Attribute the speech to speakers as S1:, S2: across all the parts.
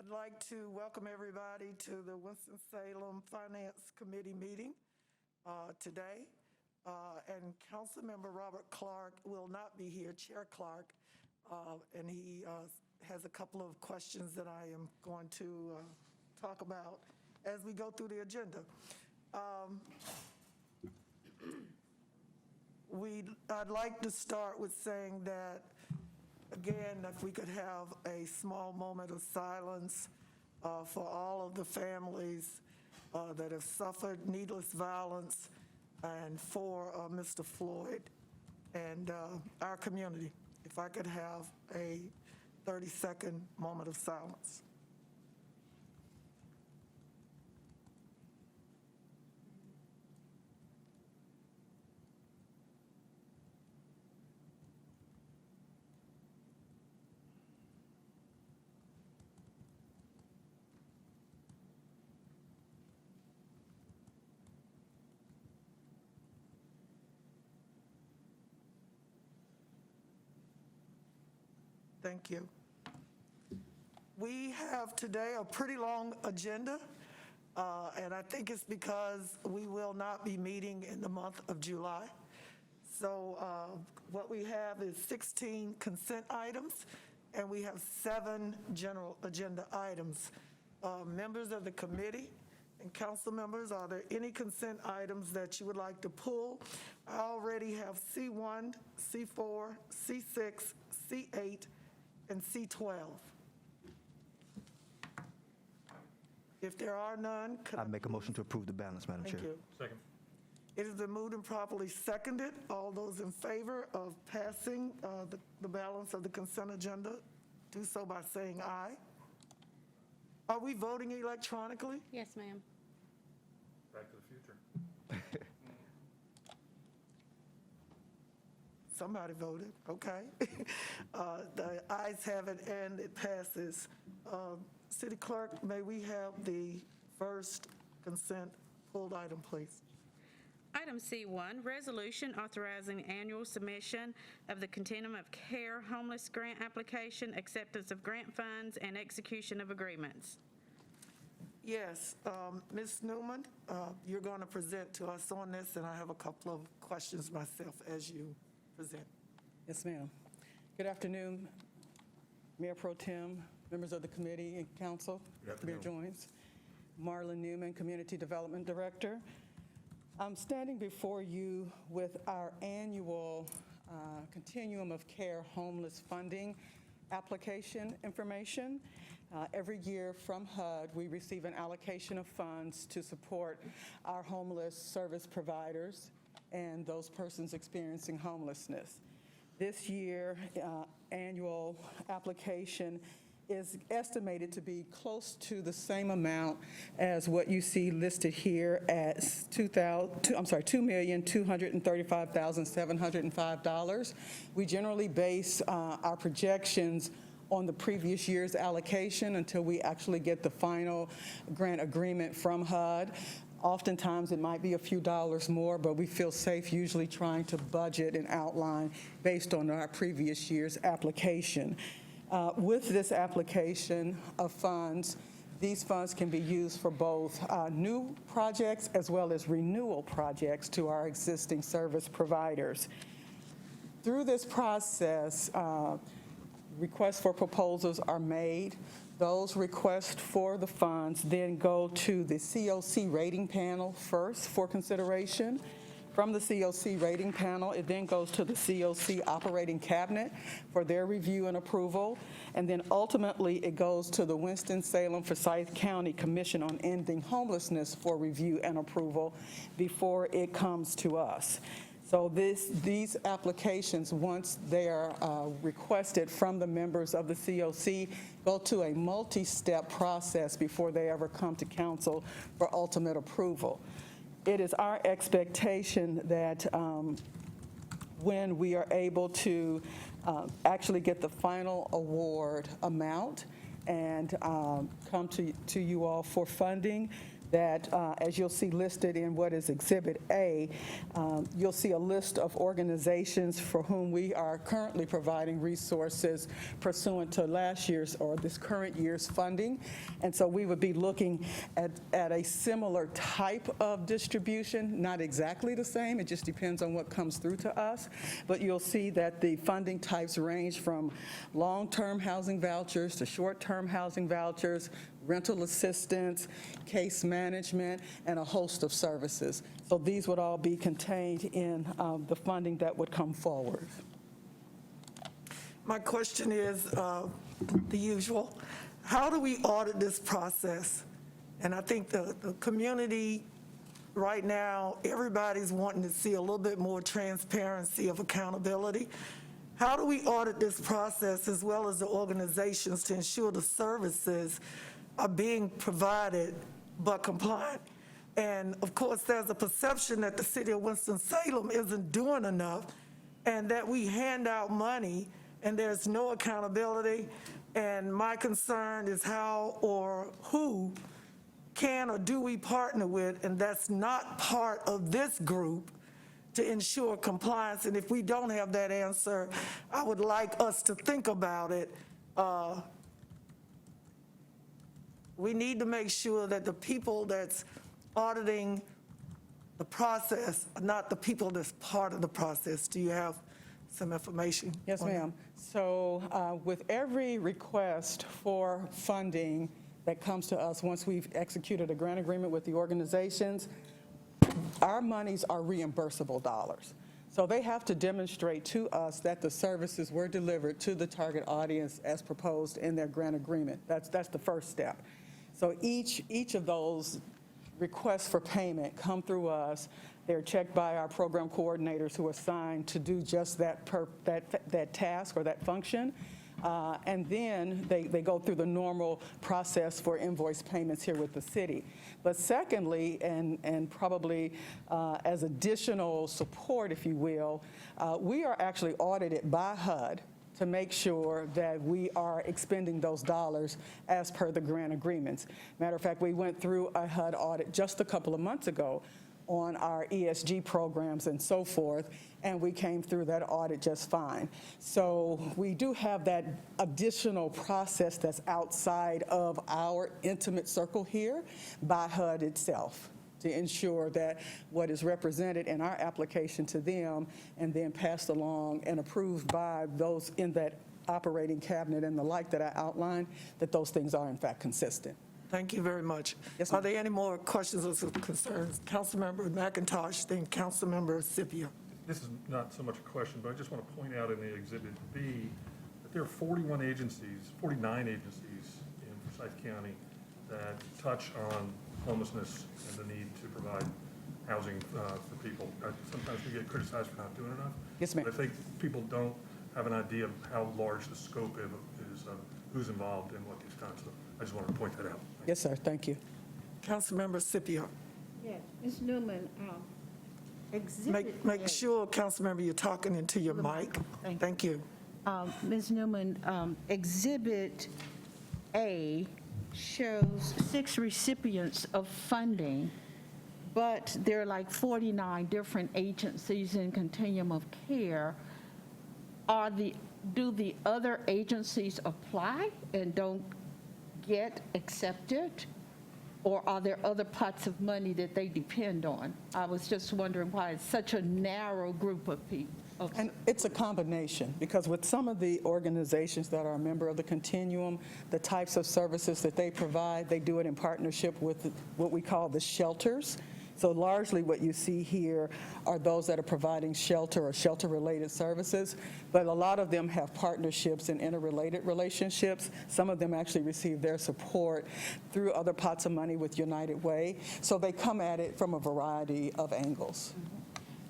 S1: I'd like to welcome everybody to the Winston-Salem Finance Committee meeting today. And Councilmember Robert Clark will not be here, Chair Clark, and he has a couple of questions that I am going to talk about as we go through the agenda. I'd like to start with saying that, again, if we could have a small moment of silence for all of the families that have suffered needless violence and for Mr. Floyd and our community. If I could have a 30-second moment of silence. Thank you. We have today a pretty long agenda, and I think it's because we will not be meeting in the month of July. So what we have is 16 consent items, and we have 7 general agenda items. Members of the committee and council members, are there any consent items that you would like to pull? I already have C1, C4, C6, C8, and C12. If there are none,
S2: I make a motion to approve the balance, Madam Chair.
S1: thank you.
S3: Second.
S1: It has been moved and properly seconded. All those in favor of passing the balance of the consent agenda, do so by saying aye. Are we voting electronically?
S4: Yes, ma'am.
S3: Back to the future.
S1: Somebody voted, okay. The ayes have it and it passes. City Clerk, may we have the first consent pulled item, please?
S4: Item C1, resolution authorizing annual submission of the Continuum of Care Homeless Grant Application, acceptance of grant funds, and execution of agreements.
S1: Yes, Ms. Newman, you're going to present to us on this, and I have a couple of questions myself as you present.
S5: Yes, ma'am. Good afternoon, Mayor Pro Tem, members of the committee and council.
S3: Good afternoon.
S5: Mayor Joins. Marlon Newman, Community Development Director. I'm standing before you with our annual Continuum of Care Homeless Funding application information. Every year from HUD, we receive an allocation of funds to support our homeless service providers and those persons experiencing homelessness. This year, annual application is estimated to be close to the same amount as what you see listed here at $2,235,705. We generally base our projections on the previous year's allocation until we actually get the final grant agreement from HUD. Oftentimes, it might be a few dollars more, but we feel safe usually trying to budget and outline based on our previous year's application. With this application of funds, these funds can be used for both new projects as well as renewal projects to our existing service providers. Through this process, requests for proposals are made. Those requests for the funds then go to the COC rating panel first for consideration. From the COC rating panel, it then goes to the COC operating cabinet for their review and approval. And then ultimately, it goes to the Winston-Salem Forsyth County Commission on Ending Homelessness for review and approval before it comes to us. So these applications, once they are requested from the members of the COC, go to a multi-step process before they ever come to council for ultimate approval. It is our expectation that when we are able to actually get the final award amount and come to you all for funding, that, as you'll see listed in what is Exhibit A, you'll see a list of organizations for whom we are currently providing resources pursuant to last year's or this current year's funding. And so we would be looking at a similar type of distribution, not exactly the same, it just depends on what comes through to us. But you'll see that the funding types range from long-term housing vouchers to short-term housing vouchers, rental assistance, case management, and a host of services. So these would all be contained in the funding that would come forward.
S1: My question is the usual. How do we audit this process? And I think the community right now, everybody's wanting to see a little bit more transparency of accountability. How do we audit this process as well as the organizations to ensure the services are being provided but compliant? And of course, there's a perception that the city of Winston-Salem isn't doing enough and that we hand out money and there's no accountability. And my concern is how or who can or do we partner with, and that's not part of this group, to ensure compliance. And if we don't have that answer, I would like us to think about it. We need to make sure that the people that's auditing the process are not the people that's part of the process. Do you have some information?
S5: Yes,
S1: on that?
S5: ma'am. So with every request for funding that comes to us, once we've executed a grant agreement with the organizations, our monies are reimbursable dollars. So they have to demonstrate to us that the services were delivered to the target audience as proposed in their grant agreement. That's the first step. So each of those requests for payment come through us. They're checked by our program coordinators who are assigned to do just that task or that function. And then they go through the normal process for invoice payments here with the city. But secondly, and probably as additional support, if you will, we are actually audited by HUD to make sure that we are expending those dollars as per the grant agreements. Matter of fact, we went through a HUD audit just a couple of months ago on our ESG programs and so forth, and we came through that audit just fine. So we do have that additional process that's outside of our intimate circle here by HUD itself to ensure that what is represented in our application to them and then passed along and approved by those in that operating cabinet and the like that I outlined, that those things are in fact consistent.
S1: Thank you very much.
S5: Yes,
S1: Are
S5: ma'am.
S1: there any more questions or concerns? Councilmember McIntosh, then Councilmember Scipio.
S3: This is not so much a question, but I just want to point out in the Exhibit B that there are 49 agencies in Forsyth County that touch on homelessness and the need to provide housing for people. Sometimes we get criticized for not doing enough.
S5: Yes, ma'am.
S3: But I think people don't have an idea of how large the scope is, who's involved and what gets done. So I just wanted to point that out.
S5: Yes, sir, thank you.
S1: Councilmember Scipio.
S6: Yes, Ms. Newman, Exhibit
S1: Make
S6: A.
S1: sure, Councilmember, you're talking into your mic. Thank you.
S6: Ms. Newman, Exhibit A shows 6 recipients of funding, but there are like 49 different agencies in continuum of care. Do the other agencies apply and don't get accepted? Or are there other pots of money that they depend on? I was just wondering why it's such a narrow group of people.
S5: And it's a combination, because with some of the organizations that are a member of the continuum, the types of services that they provide, they do it in partnership with what we call the shelters. So largely what you see here are those that are providing shelter or shelter-related services, but a lot of them have partnerships and interrelated relationships. Some of them actually receive their support through other pots of money with United Way. So they come at it from a variety of angles.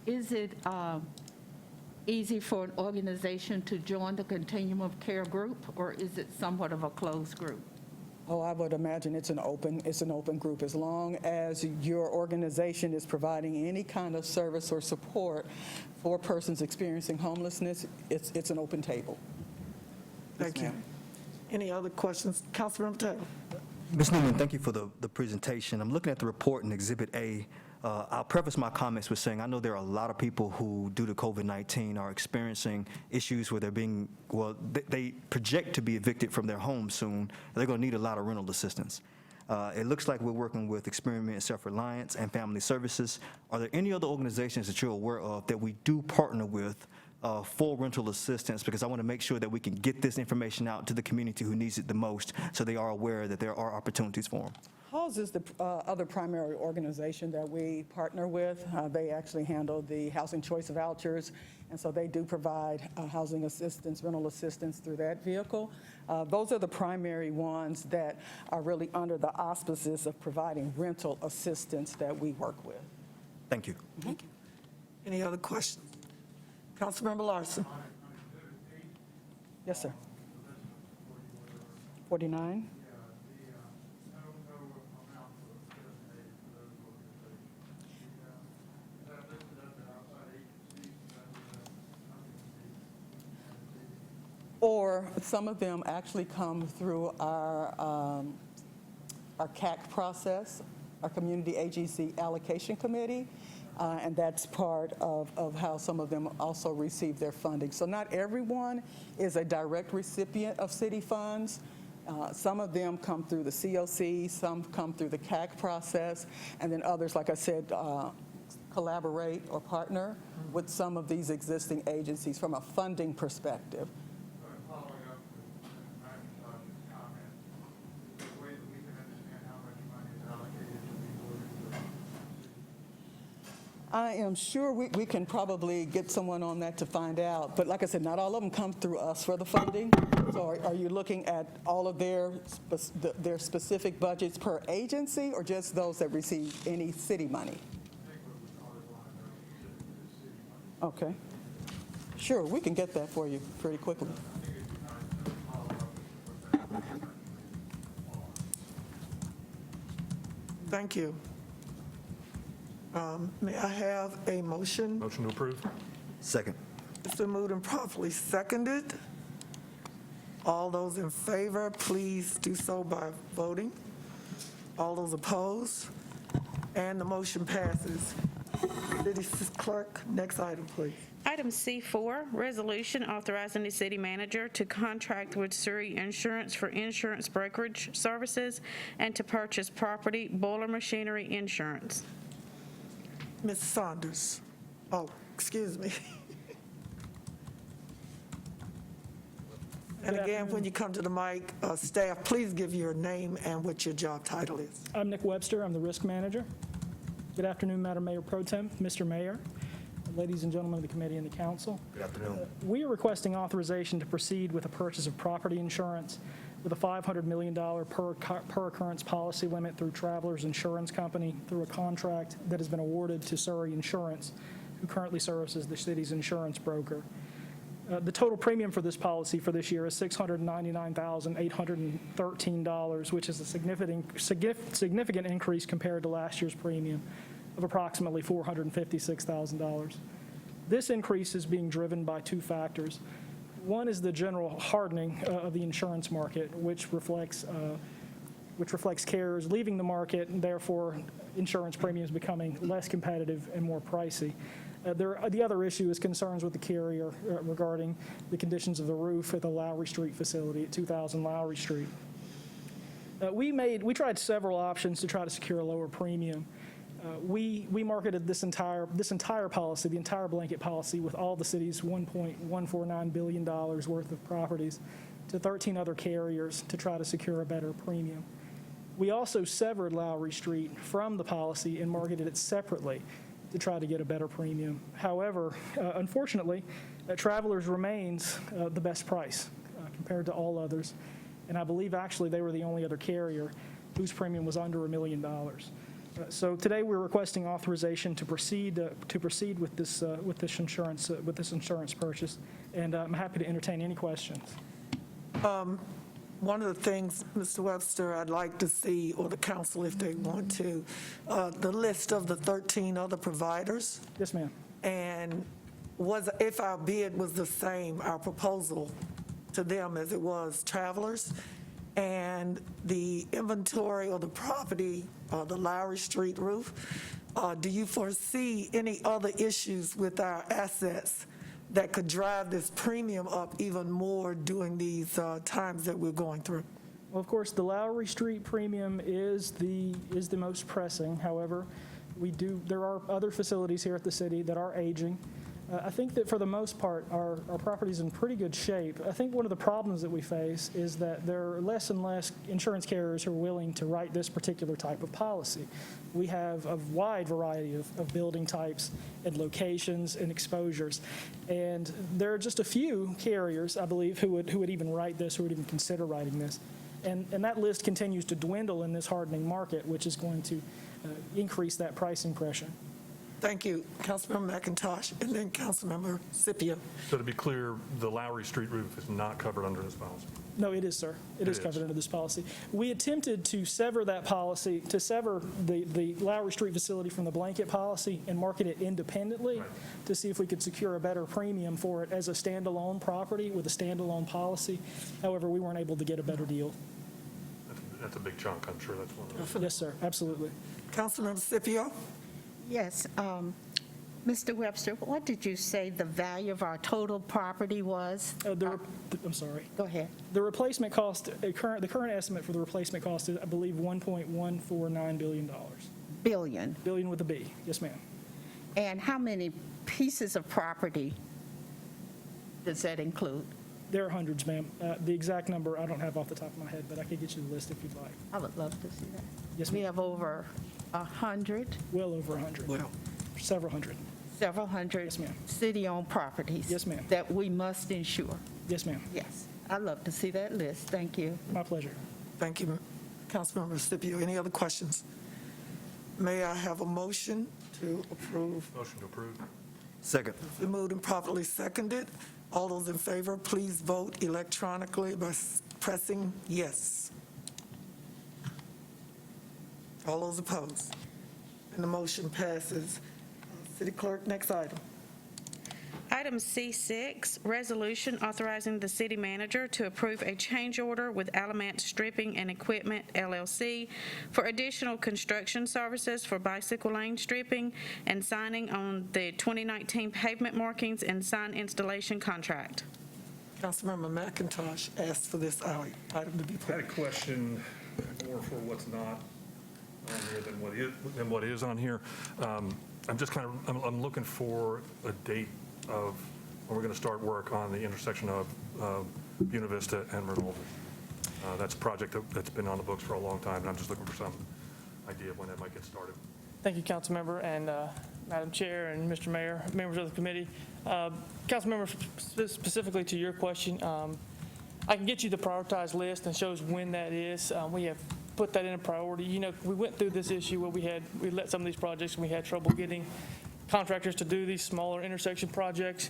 S6: Is it easy for an organization to join the continuum of care group, or is it somewhat of a closed group?
S5: Oh, I would imagine it's an open group. As long as your organization is providing any kind of service or support for persons experiencing homelessness, it's an open table.
S1: Thank you.
S5: ma'am.
S1: Any other questions? Councilmember Taylor.
S2: Ms. Newman, thank you for the presentation. I'm looking at the report in Exhibit A. I'll preface my comments with saying I know there are a lot of people who, due to COVID-19, are experiencing issues where they're being, they project to be evicted from their homes soon. They're going to need a lot of rental assistance. It looks like we're working with Experiment Self-Reliance and Family Services. Are there any other organizations that you're aware of that we do partner with for rental assistance? Because I want to make sure that we can get this information out to the community who needs it the most, so they are aware that there are opportunities for them.
S5: HALS is the other primary organization that we partner with. They actually handle the housing choice vouchers, and so they do provide housing assistance, rental assistance through that vehicle. Those are the primary ones that are really under the auspices of providing rental assistance that we work with.
S2: Thank you.
S1: Thank you. Any other questions? Councilmember Larson.
S5: Yes, sir. 49? Or some of them actually come through our CAC process, our Community Agency Allocation Committee, and that's part of how some of them also receive their funding. So not everyone is a direct recipient of city funds. Some of them come through the COC, some come through the CAC process, and then others, like I said, collaborate or partner with some of these existing agencies from a funding perspective.
S7: Following up with McIntosh's comment, the way that we can understand how much money is allocated to these organizations.
S5: I am sure we can probably get someone on that to find out. But like I said, not all of them come through us for the funding. So are you looking at all of their specific budgets per agency, or just those that receive any city money?
S7: I think what we call it line item specifically is city money.
S5: Okay. Sure, we can get that for you pretty quickly.
S7: I think it'd be nice to follow up with what that on.
S1: Thank you. May I have a motion?
S3: Motion to approve?
S2: Second.
S1: It's been moved and properly seconded. All those in favor, please do so by voting. All those opposed? And the motion passes. City Clerk, next item, please.
S4: Item C4, resolution authorizing the city manager to contract with Surrey Insurance for insurance brokerage services and to purchase property, boiler machinery insurance.
S1: Ms. Saunders. Oh, excuse me. And again, when you come to the mic, staff, please give your name and what your job title is.
S8: I'm Nick Webster. I'm the risk manager. Good afternoon, Madam Mayor Pro Tem, Mr. Mayor, ladies and gentlemen of the committee and the council.
S2: Good afternoon.
S8: We are requesting authorization to proceed with the purchase of property insurance with a $500 million per occurrence policy limit through Travelers Insurance Company through a contract that has been awarded to Surrey Insurance, who currently services the city's insurance broker. The total premium for this policy for this year is $699,813, which is a significant increase compared to last year's premium of approximately $456,000. This increase is being driven by two factors. One is the general hardening of the insurance market, which reflects carriers leaving the market, and therefore insurance premiums becoming less competitive and more pricey. The other issue is concerns with the carrier regarding the conditions of the roof at the Lowry Street facility at 2000 Lowry Street. We tried several options to try to secure a lower premium. We marketed this entire policy, the entire blanket policy, with all the city's $1.149 billion worth of properties to 13 other carriers to try to secure a better premium. We also severed Lowry Street from the policy and marketed it separately to try to get a better premium. However, unfortunately, Travelers remains the best price compared to all others, and I believe actually they were the only other carrier whose premium was under $1 million. So today we're requesting authorization to proceed with this insurance purchase, and I'm happy to entertain any questions.
S1: One of the things, Mr. Webster, I'd like to see, or the council if they want to, the list of the 13 other providers.
S8: Yes, ma'am.
S1: And if our bid was the same, our proposal to them as it was Travelers, and the inventory of the property, the Lowry Street roof, do you foresee any other issues with our assets that could drive this premium up even more during these times that we're going through?
S8: Well, of course, the Lowry Street premium is the most pressing. However, there are other facilities here at the city that are aging. I think that for the most part, our property's in pretty good shape. I think one of the problems that we face is that there are less and less insurance carriers who are willing to write this particular type of policy. We have a wide variety of building types and locations and exposures. And there are just a few carriers, I believe, who would even write this, who would even consider writing this. And that list continues to dwindle in this hardening market, which is going to increase that pricing pressure.
S1: Thank you, Councilmember McIntosh, and then Councilmember Scipio.
S3: So to be clear, the Lowry Street roof is not covered under this policy?
S8: No, it is, sir. It is covered under this policy. We attempted to sever that policy, to sever the Lowry Street facility from the blanket policy and market it independently to see if we could secure a better premium for it as a standalone property with a standalone policy. However, we weren't able to get a better deal.
S3: That's a big chunk, I'm sure that's one of those.
S8: Yes, sir, absolutely.
S1: Councilmember Scipio?
S6: Yes, Mr. Webster, what did you say the value of our total property was?
S8: I'm sorry.
S6: Go ahead.
S8: The replacement cost, the current estimate for the replacement cost is, I believe, $1.149 billion.
S6: Billion.
S8: Billion with a B, yes, ma'am.
S6: And how many pieces of property does that include?
S8: There are hundreds, ma'am. The exact number I don't have off the top of my head, but I could get you the list if you'd like.
S6: I would love to see that.
S8: Yes,
S6: We
S8: ma'am.
S6: have over 100,
S8: Well over 100.
S1: Well,
S8: Several hundred.
S6: several hundred
S8: Yes, ma'am.
S6: city-owned properties.
S8: Yes, ma'am.
S6: That we must insure.
S8: Yes, ma'am.
S6: Yes, I'd love to see that list. Thank you.
S8: My pleasure.
S1: thank you, Councilmember Scipio. Any other questions? May I have a motion to approve?
S3: Motion to approve.
S2: Second.
S1: Been moved and properly seconded. All those in favor, please vote electronically by pressing yes. All those opposed? And the motion passes. City Clerk, next item.
S4: Item C6, resolution authorizing the city manager to approve a change order with Alamance Stripping and Equipment, LLC, for additional construction services for bicycle lane stripping and signing on the 2019 pavement markings and sign installation contract.
S1: Councilmember McIntosh asked for this item to be
S3: I had a
S1: put.
S3: question more for what's not on here than what is on here. I'm just I'm looking for a date of when we're going to start work on the intersection of Buena Vista and Reynolds. That's a project that's been on the books for a long time, and I'm just looking for some idea of when that might get started.
S9: Thank you, Councilmember and Madam Chair and Mr. Mayor, members of the committee. Councilmember, specifically to your question, I can get you the prioritized list and shows when that is. We have put that in a priority. You know, we went through this issue where we let some of these projects and we had trouble getting contractors to do these smaller intersection projects.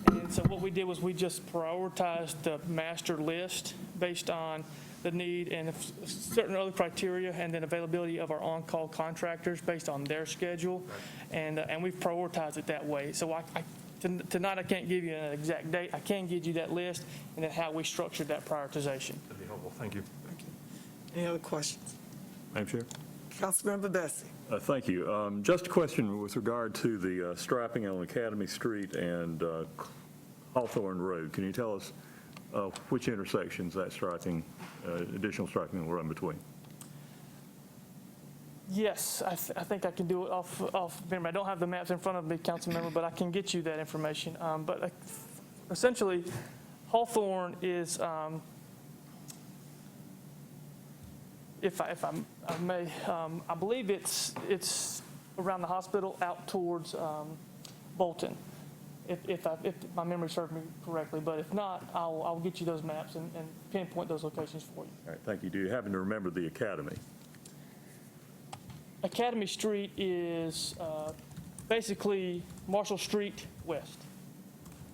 S9: And so what we did was we just prioritized the master list based on the need and certain other criteria, and then availability of our on-call contractors based on their schedule. And we've prioritized it that way. So tonight I can't give you an exact date. I can give you that list and then how we structured that prioritization.
S3: That'd be helpful. Thank you.
S1: Any other questions?
S10: Madam Chair?
S1: Councilmember Bessie.
S10: Thank you. Just a question with regard to the strapping on Academy Street and Hawthorne Road. Can you tell us which intersections that striping, additional striping will run between?
S9: Yes, I think I can do it off memory. I don't have the maps in front of me, Councilmember, but I can get you that information. But essentially, Hawthorne is, if I may, I believe it's around the hospital out towards Bolton, if my memory serves me correctly. But if not, I'll get you those maps and pinpoint those locations for you.
S10: All right, thank you. Do you happen to remember the Academy?
S9: Academy Street is basically Marshall Street West.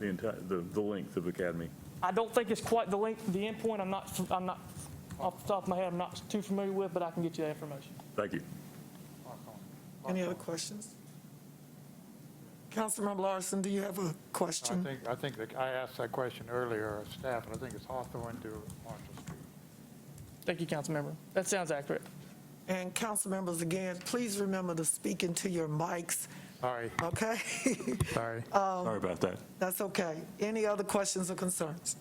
S10: The length of Academy?
S9: I don't think it's quite the length, the end point. I'm not off the top of my head. I'm not too familiar with, but I can get you that information.
S10: Thank you.
S1: Any other questions? Councilmember Larson, do you have a question?
S7: I think that I asked that question earlier of staff, and I think it's Hawthorne to Marshall Street.
S9: Thank you, Councilmember. That sounds accurate.
S1: And council members, again, please remember to speak into your mics,
S9: Sorry.
S1: okay?
S9: Sorry.
S10: Sorry about that.
S1: That's okay. Any other questions or concerns?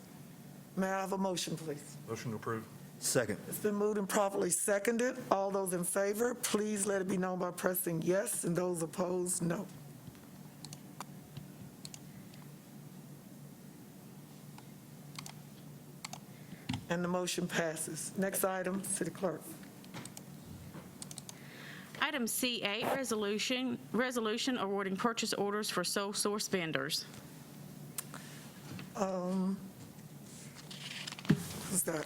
S1: May I have a motion, please?
S3: Motion to approve.
S2: Second.
S1: It's been moved and properly seconded. All those in favor, please let it be known by pressing yes, and those opposed, no. And the motion passes. Next item, City Clerk.
S4: Item C8, resolution awarding purchase orders for sole source vendors.
S1: Who's that?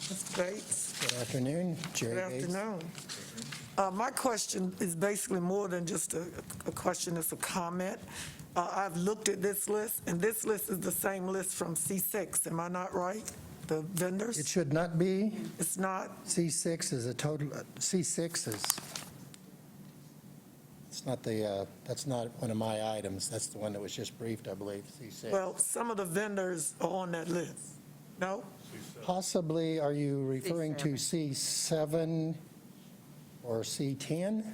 S1: Mr. Bates?
S11: Good afternoon, Jerry
S1: Good
S11: Bates.
S1: afternoon. My question is basically more than just a question, it's a comment. I've looked at this list, and this list is the same list from C6, am I not right? The vendors?
S11: It should not be.
S1: It's not?
S11: C6 is a total, C6 is, it's not the, that's not one of my items. That's the one that was just briefed, I believe, C6.
S1: Well, some of the vendors are on that list. No?
S11: Possibly, are you referring to C7 or C10?
S3: C7.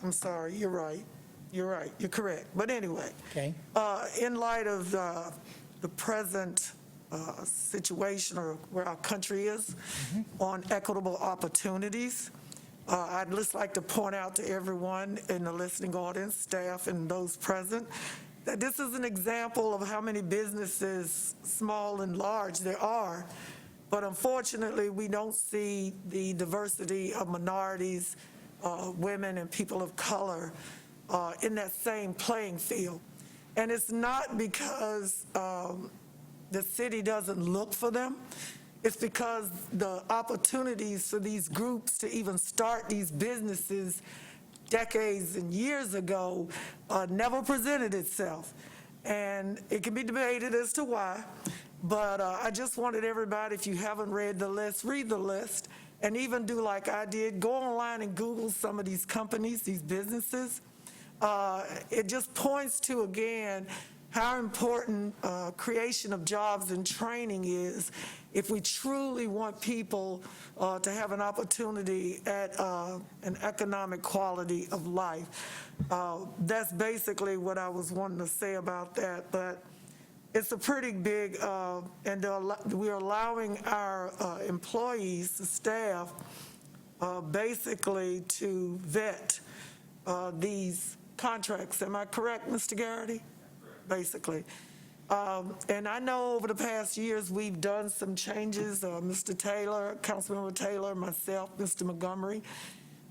S1: I'm sorry, you're right. You're right, you're correct. But anyway.
S11: Okay.
S1: In light of the present situation or where our country is on equitable opportunities, I'd just like to point out to everyone in the listening audience, staff and those present, that this is an example of how many businesses, small and large, there are. But unfortunately, we don't see the diversity of minorities, women and people of color in that same playing field. And it's not because the city doesn't look for them. It's because the opportunities for these groups to even start these businesses decades and years ago never presented itself. And it can be debated as to why, but I just wanted everybody, if you haven't read the list, read the list, and even do like I did, go online and Google some of these companies, these businesses. It just points to, again, how important creation of jobs and training is if we truly want people to have an opportunity at an economic quality of life. That's basically what I was wanting to say about that, but it's a pretty big, and we're allowing our employees, the staff, basically to vet these contracts. Am I correct, Mr. Garrity? Basically. And I know over the past years, we've done some changes, Mr. Taylor, Councilmember Taylor, myself, Mr. Montgomery,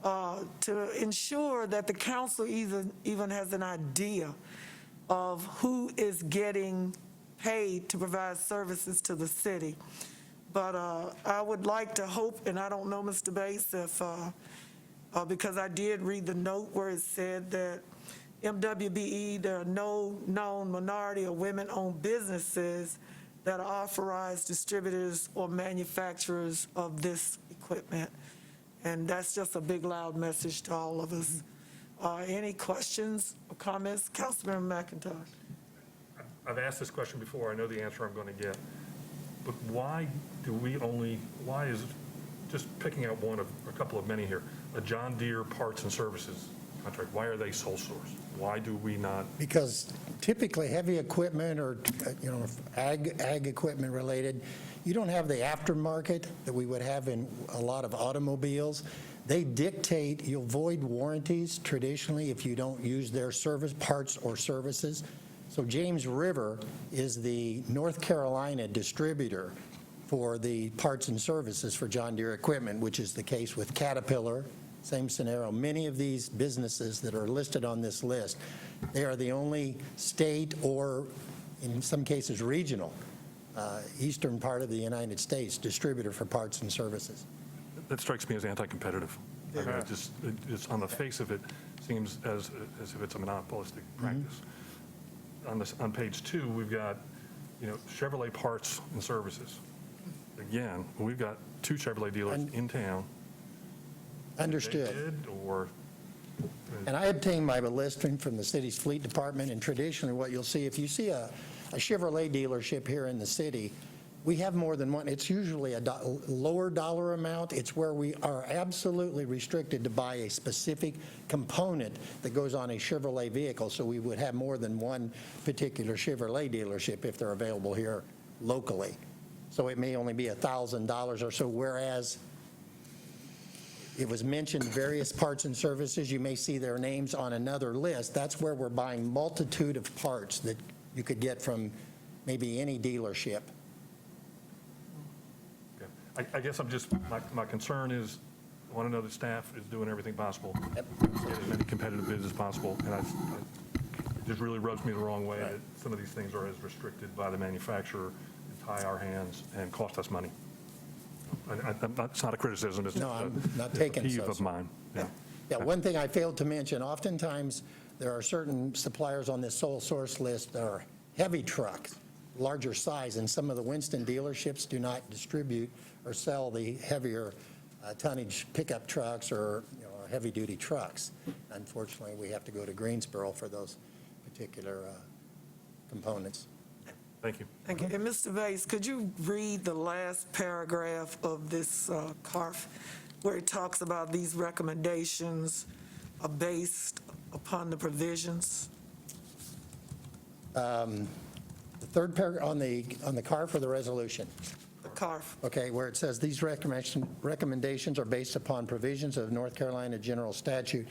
S1: to ensure that the council even has an idea of who is getting paid to provide services to the city. But I would like to hope, and I don't know, Mr. Bates, if, because I did read the note where it said that MWBE, there are no known minority or women-owned businesses that are authorized distributors or manufacturers of this equipment. And that's just a big, loud message to all of us. Any questions or comments? Councilmember McIntosh.
S3: I've asked this question before, I know the answer I'm going to get, but why is, just picking out one of, a couple of many here, a John Deere parts and services contract, why are they sole source? Why do we not?
S11: Because typically heavy equipment or, ag equipment related, you don't have the aftermarket that we would have in a lot of automobiles. They dictate, you'll void warranties traditionally if you don't use their service, parts or services. So James River is the North Carolina distributor for the parts and services for John Deere equipment, which is the case with Caterpillar. Same scenario. Many of these businesses that are listed on this list, they are the only state or, in some cases, regional, eastern part of the United States distributor for parts and services.
S3: That strikes me as anti-competitive. I mean, it's on the face of it, seems as if it's a monopolistic practice. On page 2, we've got, Chevrolet parts and services. Again, we've got 2 Chevrolet dealers in town.
S11: Understood.
S3: They did, or
S11: And I obtained my listing from the city's fleet department, and traditionally what you'll see, if you see a Chevrolet dealership here in the city, we have more than one. It's usually a lower dollar amount. It's where we are absolutely restricted to buy a specific component that goes on a Chevrolet vehicle. So we would have more than one particular Chevrolet dealership if they're available here locally. So it may only be $1,000 or so, whereas it was mentioned various parts and services. You may see their names on another list. That's where we're buying multitude of parts that you could get from maybe any dealership.
S3: Okay. I guess I'm just, my concern is, I want to know that staff is doing everything possible to get as many competitive bids as possible, and it just really rubs me the wrong way that some of these things are as restricted by the manufacturer, and tie our hands and cost us money. It's not a criticism, it's
S11: No, I'm not
S3: it's a
S11: taking
S3: peeve
S11: so.
S3: of mine. Yeah.
S11: Yeah, one thing I failed to mention, oftentimes there are certain suppliers on this sole source list that are heavy trucks, larger size, and some of the Winston dealerships do not distribute or sell the heavier tonnage pickup trucks or heavy-duty trucks. Unfortunately, we have to go to Greensboro for those particular components.
S3: Thank you.
S1: Thank you. And Mr. Bates, could you read the last paragraph of this CARF where it talks about these recommendations are based upon the provisions?
S11: The third paragraph on the CARF for the resolution.
S1: The CARF.
S11: Okay, where it says these recommendations are based upon provisions of North Carolina General Statute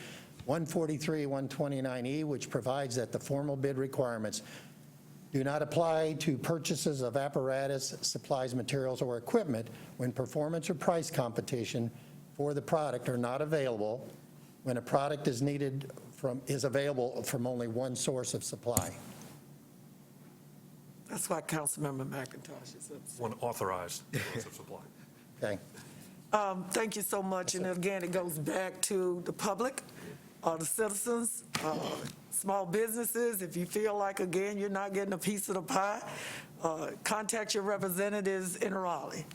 S11: 143-129E, which provides that the formal bid requirements do not apply to purchases of apparatus, supplies, materials, or equipment when performance or price competition for the product are not available, when a product is available from only one source of supply.
S1: That's why Councilmember McIntosh is upset.
S3: One authorized source of supply.
S11: Okay.
S1: Thank you so much. And again, it goes back to the public, the citizens, small businesses. If you feel like, again, you're not getting a piece of the pie, contact your representatives in Raleigh.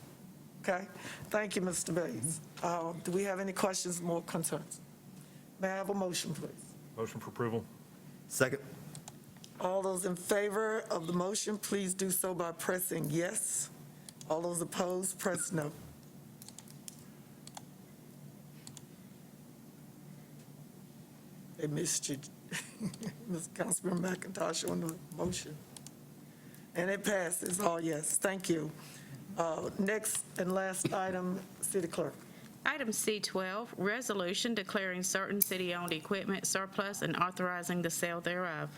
S1: Okay? Thank you, Mr. Bates. Do we have any questions, more concerns? May I have a motion, please?
S3: Motion for approval?
S2: Second.
S1: All those in favor of the motion, please do so by pressing yes. All those opposed, press no. They missed you, Ms. Councilman McIntosh, on the motion. And it passes, all yes. Thank you. Next and last item, City Clerk.
S4: Item C12, resolution declaring certain city-owned equipment surplus and authorizing the sale thereof.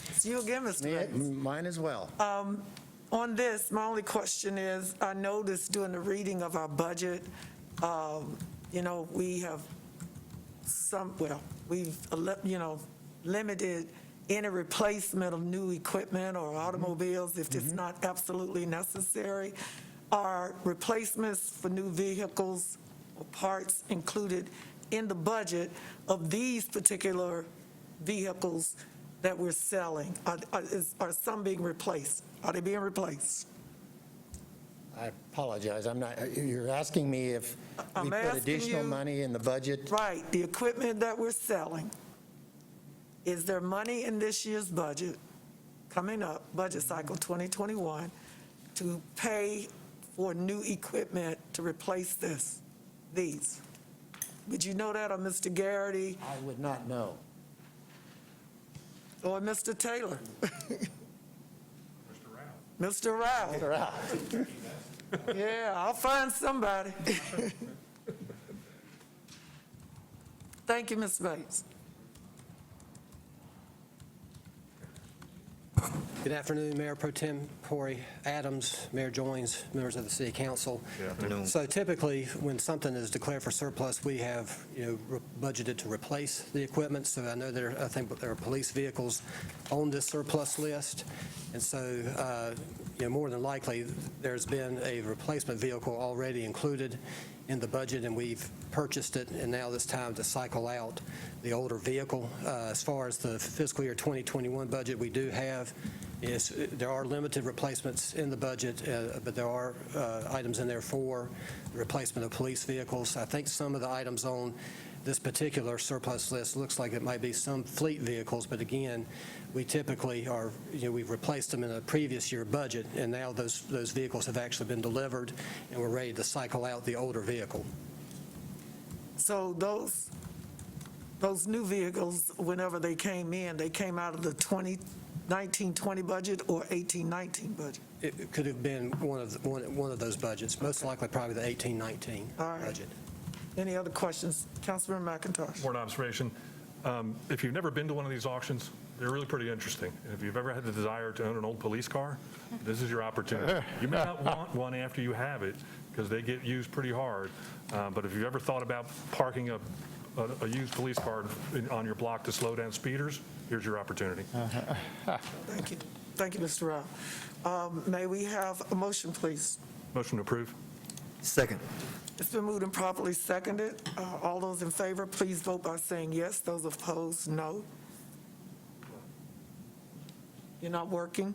S1: It's you again, Mr. Bates.
S11: Mine as well.
S1: On this, my only question is, I noticed during the reading of our budget, we have we've limited any replacement of new equipment or automobiles if it's not absolutely necessary. Are replacements for new vehicles or parts included in the budget of these particular vehicles that we're selling? Are some being replaced? Are they being replaced?
S11: I apologize, I'm not, you're asking me if we
S1: I'm
S11: put
S1: asking
S11: additional
S1: you-
S11: money in the budget?
S1: Right, the equipment that we're selling, is there money in this year's budget, coming up, budget cycle 2021, to pay for new equipment to replace these? Would you know that, or Mr. Garrity,
S11: I would not know.
S1: or Mr. Taylor?
S3: Mr. Rao.
S1: Mr. Rao. Yeah, I'll find somebody. Thank you, Ms. Bates.
S12: Good afternoon, Mayor Pro Tem Corey Adams, Mayor Joins, members of the City Council.
S3: Good afternoon.
S12: So typically, when something is declared for surplus, we have, budgeted to replace the equipment. So I know I think there are police vehicles on this surplus list. And so, more than likely, there's been a replacement vehicle already included in the budget, and we've purchased it, and now it's time to cycle out the older vehicle. As far as the fiscal year 2021 budget, we do have, there are limited replacements in the budget, but there are items in there for the replacement of police vehicles. I think some of the items on this particular surplus list looks like it might be some fleet vehicles, but again, we typically are, we've replaced them in a previous year budget, and now those vehicles have actually been delivered, and we're ready to cycle out the older vehicle.
S1: So those new vehicles, whenever they came in, they came out of the 2019-20 budget or 18-19 budget?
S12: It could have been one of those budgets, most likely probably the 18-19
S1: All right.
S12: budget.
S1: Any other questions? Councilman McIntosh.
S3: More an observation. If you've never been to one of these auctions, they're really pretty interesting. And if you've ever had the desire to own an old police car, this is your opportunity. You may not want one after you have it, because they get used pretty hard. But if you've ever thought about parking a used police car on your block to slow down speeders, here's your opportunity.
S1: Thank you. Thank you, Mr. Rao. May we have a motion, please?
S3: Motion to approve.
S2: Second.
S1: It's been moved and properly seconded. All those in favor, please vote by saying yes. Those opposed, no. You're not working?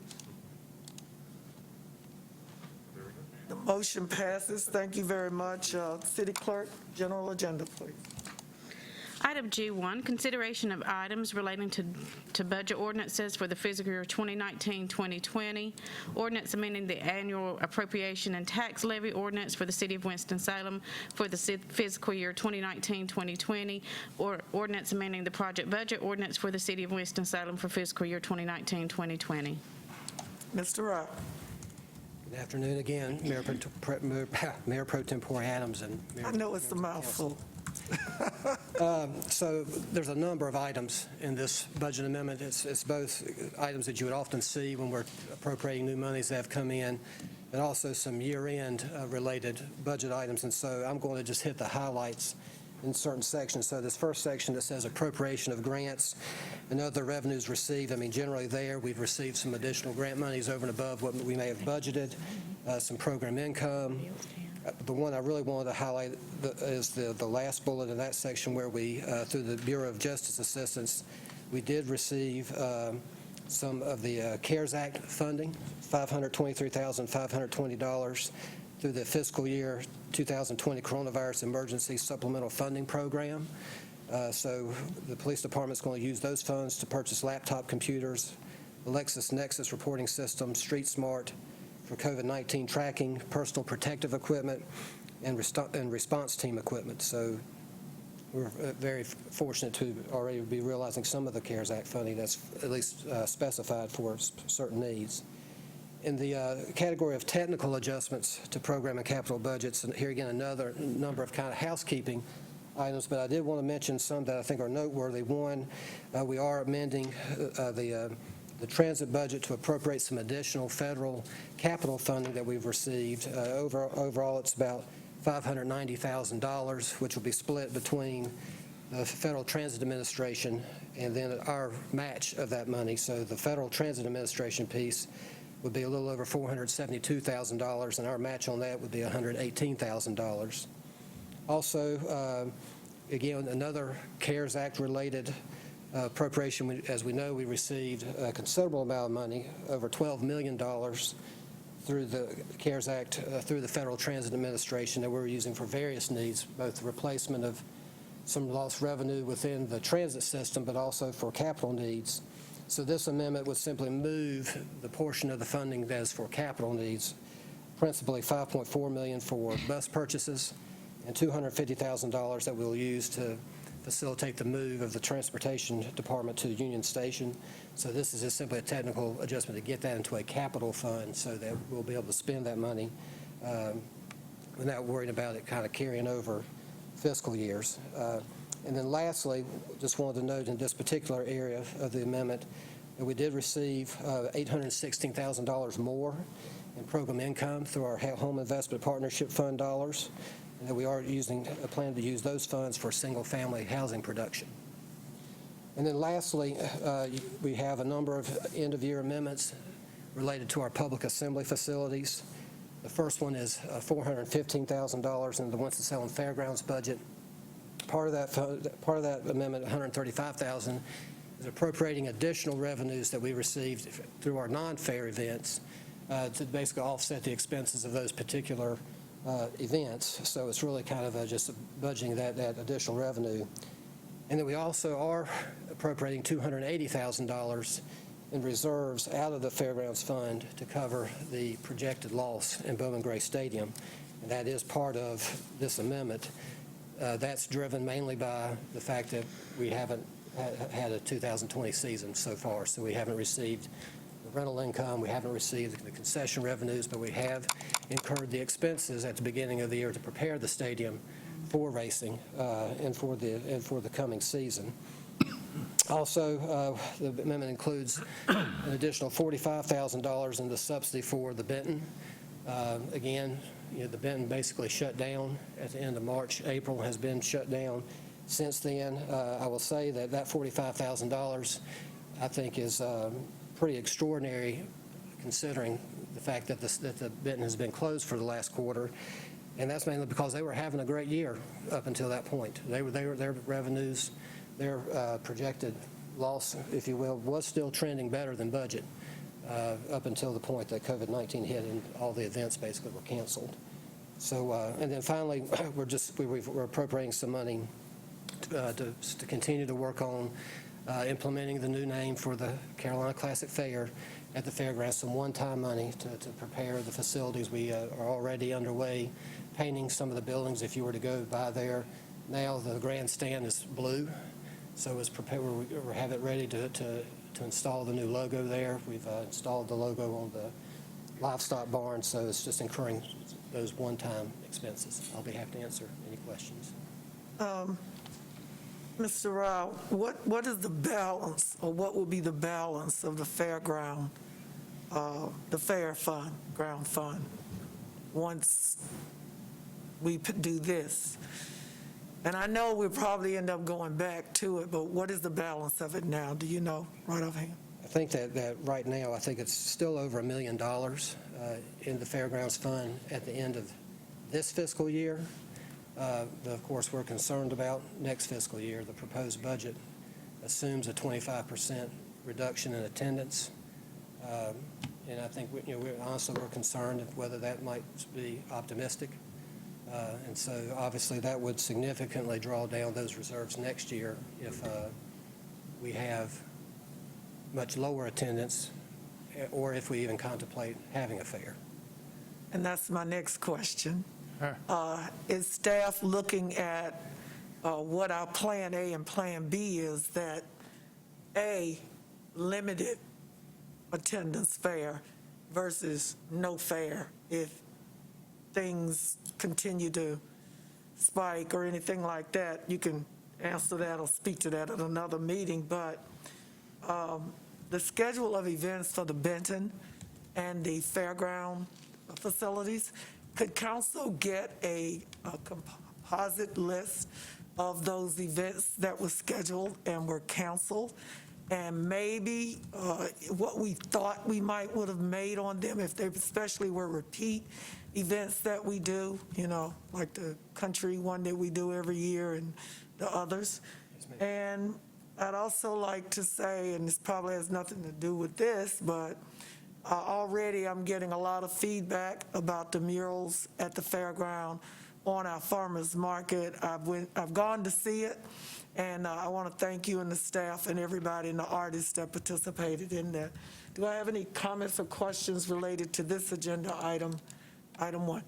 S1: The motion passes. Thank you very much. City Clerk, general agenda, please.
S4: Item G1, consideration of items relating to budget ordinances for the fiscal year 2019-2020, ordinance amending the annual appropriation and tax levy ordinance for the city of Winston-Salem for the fiscal year 2019-2020, or ordinance amending the project budget ordinance for the city of Winston-Salem for fiscal year 2019-2020.
S1: Mr. Rao.
S12: Good afternoon again, Mayor Pro Tempore Adams and Mayor.
S1: I know it's a mouthful.
S12: So there's a number of items in this budget amendment. It's both items that you would often see when we're appropriating new monies that have come in, but also some year-end related budget items. And so I'm going to just hit the highlights in certain sections. So this first section that says appropriation of grants and other revenues received, I mean, generally there we've received some additional grant monies over and above what we may have budgeted, some program income. The one I really wanted to highlight is the last bullet in that section where we, through the Bureau of Justice Assistance, we did receive some of the CARES Act funding, $523,520 through the fiscal year 2020 Coronavirus Emergency Supplemental Funding Program. So the police department's going to use those funds to purchase laptop computers, Alexis Nexus reporting system, Street Smart, for COVID-19 tracking, personal protective equipment, and response team equipment. So we're very fortunate to already be realizing some of the CARES Act funding that's at least specified for certain needs. In the category of technical adjustments to program and capital budgets, and here again another number of kind of housekeeping items, but I did want to mention some that I think are noteworthy. One, we are amending the transit budget to appropriate some additional federal capital funding that we've received. Overall, it's about $590,000, which will be split between the Federal Transit Administration and then our match of that money. So the Federal Transit Administration piece would be a little over $472,000, and our match on that would be $118,000. Also, again, another CARES Act-related appropriation. As we know, we received a considerable amount of money, over $12 million through the CARES Act, through the Federal Transit Administration that we're using for various needs, both the replacement of some lost revenue within the transit system, but also for capital needs. So this amendment would simply move the portion of the funding that is for capital needs, principally $5.4 million for bus purchases and $250,000 that we'll use to facilitate the move of the Transportation Department to Union Station. So this is just simply a technical adjustment to get that into a capital fund so that we'll be able to spend that money without worrying about it kind of carrying over fiscal years. And then lastly, just wanted to note in this particular area of the amendment that we did receive $816,000 more in program income through our Home Investment Partnership Fund dollars, and that we are plan to use those funds for single-family housing production. And then lastly, we have a number of end-of-year amendments related to our public assembly facilities. The first one is $415,000 in the Winston-Salem Fairgrounds budget. Part of that amendment, $135,000, is appropriating additional revenues that we received through our non-fair events to basically offset the expenses of those particular events. So it's really kind of just budgeting that additional revenue. And then we also are appropriating $280,000 in reserves out of the Fairgrounds Fund to cover the projected loss in Bowman Gray Stadium. And that is part of this amendment. That's driven mainly by the fact that we haven't had a 2020 season so far, so we haven't received the rental income, we haven't received the concession revenues, but we have incurred the expenses at the beginning of the year to prepare the stadium for racing and for the coming season. Also, the amendment includes an additional $45,000 in the subsidy for the Benton. Again, the Benton basically shut down at the end of March. April has been shut down since then. I will say that $45,000 I think is pretty extraordinary considering the fact that the Benton has been closed for the last quarter. And that's mainly because they were having a great year up until that point. Their revenues, their projected loss, if you will, was still trending better than budget up until the point that COVID-19 hit and all the events basically were canceled. So, and then finally, we're appropriating some money to continue to work on implementing the new name for the Carolina Classic Fair at the fairgrounds, some one-time money to prepare the facilities. We are already underway painting some of the buildings. If you were to go by there now, the grandstand is blue, so it's prepared. We have it ready to install the new logo there. We've installed the logo on the livestock barn, so it's just incurring those one-time expenses. I'll be happy to answer any questions.
S1: Mr. Rao, what is the balance, or what will be the balance of the fairground, the ground fund, once we do this? And I know we'll probably end up going back to it, but what is the balance of it now? Do you know right offhand?
S12: I think that right now, I think it's still over $1 million in the Fairgrounds Fund at the end of this fiscal year. But of course, we're concerned about next fiscal year. The proposed budget assumes a 25% reduction in attendance. And I think we're concerned of whether that might be optimistic. And so obviously that would significantly draw down those reserves next year if we have much lower attendance or if we even contemplate having a fair.
S1: And that's my next question. Is staff looking at what our plan A and plan B is, that A, limited attendance fair versus no fair if things continue to spike or anything like that? You can answer that or speak to that at another meeting, but the schedule of events for the Benton and the fairground facilities, could council get a composite list of those events that were scheduled and were canceled? And maybe what we thought we would have made on them if they especially were repeat events that we do, like the country one that we do every year and the others. And I'd also like to say, and this probably has nothing to do with this, but already I'm getting a lot of feedback about the murals at the fairground on our farmers market. I've gone to see it, and I want to thank you and the staff and everybody and the artists that participated in that. Do I have any comments or questions related to this agenda item, item 1?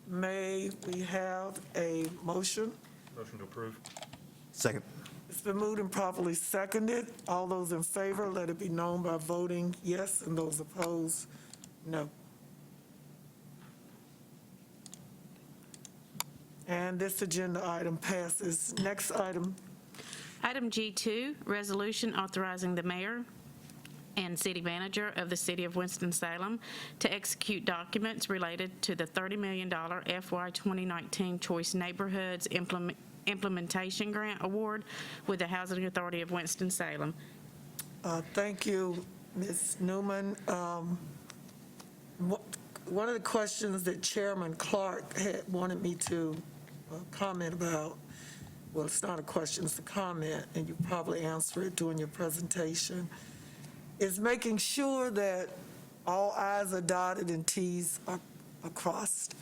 S1: May we have a motion?
S3: Motion to approve.
S2: Second.
S1: It's been moved and properly seconded. All those in favor, let it be known by voting yes, and those opposed, no. And this agenda item passes. Next item.
S4: Item G2, resolution authorizing the mayor and city manager of the city of Winston-Salem to execute documents related to the $30 million FY 2019 Choice Neighborhoods Implementation Grant Award with the Housing Authority of Winston-Salem.
S1: Thank you, Ms. Newman. One of the questions that Chairman Clark had wanted me to comment about, well, it's not a question, it's a comment, and you probably answer it during your presentation, is making sure that all i's are dotted and t's are crossed,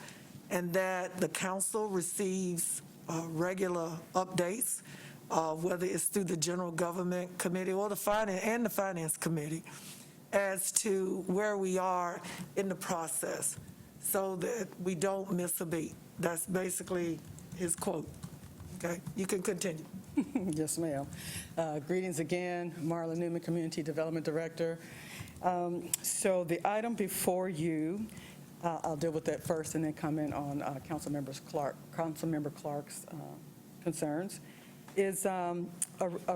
S1: and that the council receives regular updates, whether it's through the General Government Committee or the Finance Committee, as to where we are in the process, so that we don't miss a beat. That's basically his quote. Okay, you can continue.
S5: Yes, ma'am. Greetings again, Marla Newman, Community Development Director. So the item before you, I'll deal with that first and then comment on Councilmember Clark's concerns, is a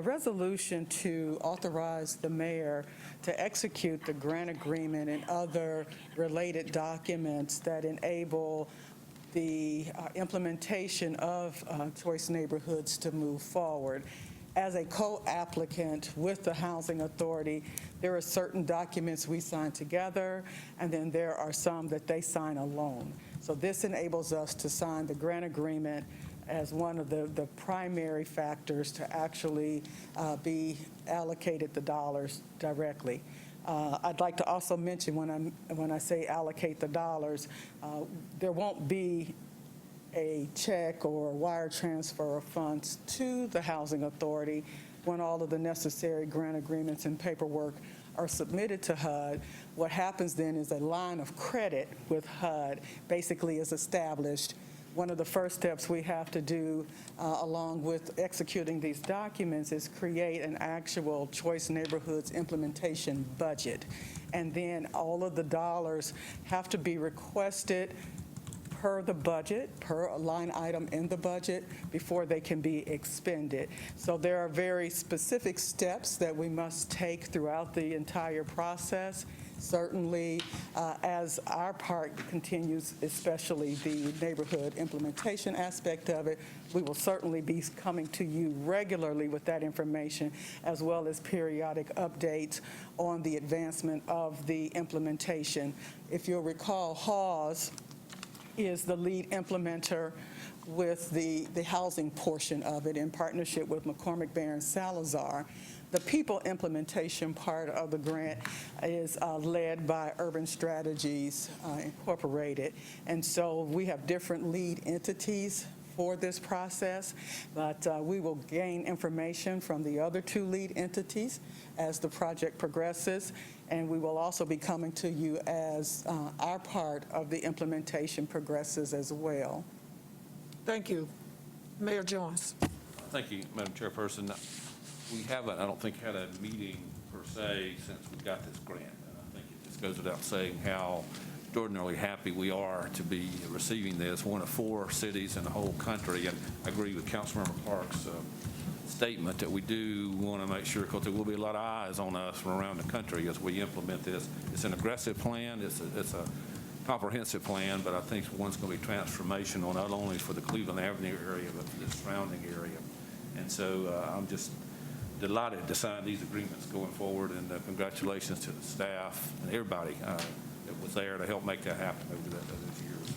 S5: resolution to authorize the mayor to execute the grant agreement and other related documents that enable the implementation of choice neighborhoods to move forward. As a co-applicant with the Housing Authority, there are certain documents we sign together, and then there are some that they sign alone. So this enables us to sign the grant agreement as one of the primary factors to actually be allocated the dollars directly. I'd like to also mention when I say allocate the dollars, there won't be a check or a wire transfer of funds to the Housing Authority when all of the necessary grant agreements and paperwork are submitted to HUD. What happens then is a line of credit with HUD basically is established. One of the first steps we have to do along with executing these documents is create an actual Choice Neighborhoods implementation budget. And then all of the dollars have to be requested per the budget, per line item in the budget, before they can be expended. So there are very specific steps that we must take throughout the entire process. Certainly, as our part continues, especially the neighborhood implementation aspect of it, we will certainly be coming to you regularly with that information, as well as periodic updates on the advancement of the implementation. If you'll recall, HAWS is the lead implementer with the housing portion of it in partnership with McCormick, Barron, Salazar. The people implementation part of the grant is led by Urban Strategies Incorporated. And so we have different lead entities for this process, but we will gain information from the other two lead entities as the project progresses, and we will also be coming to you as our part of the implementation progresses as well.
S1: Thank you. Mayor Jones.
S13: Thank you, Madam Chairperson. We haven't, I don't think, had a meeting per se since we got this grant. And I think it just goes without saying how extraordinarily happy we are to be receiving this, one of 4 cities in the whole country. And I agree with Councilmember Parks' statement that we do want to make sure, because there will be a lot of eyes on us from around the country as we implement this. It's an aggressive plan. It's a comprehensive plan, but I think one's going to be transformational, not only for the Cleveland Avenue area, but for the surrounding area. And so I'm just delighted to sign these agreements going forward, and congratulations to the staff and everybody that was there to help make that happen over those years.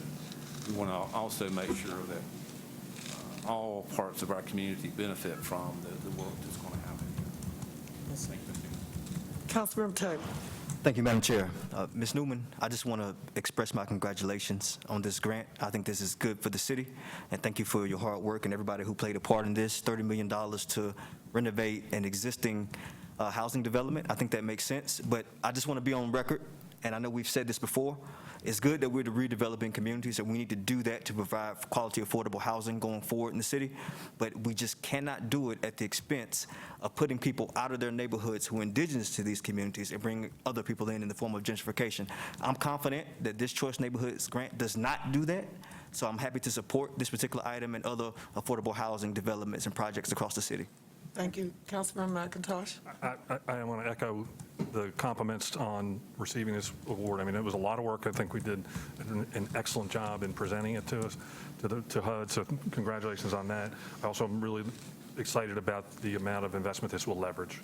S13: And we want to also make sure that all parts of our community benefit from the work that's going to happen here. Thank you.
S1: Councilmember Taylor.
S2: Thank you, Madam Chair. Ms. Newman, I just want to express my congratulations on this grant. I think this is good for the city, and thank you for your hard work and everybody who played a part in this. $30 million to renovate an existing housing development. I think that makes sense, but I just want to be on record, and I know we've said this before. It's good that we're redeveloping communities, and we need to do that to provide quality, affordable housing going forward in the city, but we just cannot do it at the expense of putting people out of their neighborhoods who are indigenous to these communities and bring other people in the form of gentrification. I'm confident that this Choice Neighborhoods grant does not do that, so I'm happy to support this particular item and other affordable housing developments and projects across the city.
S1: Thank you. Councilmember McIntosh.
S3: I want to echo the compliments on receiving this award. I mean, it was a lot of work. I think we did an excellent job in presenting it to us, to HUD, so congratulations on that. I also am really excited about the amount of investment this will leverage.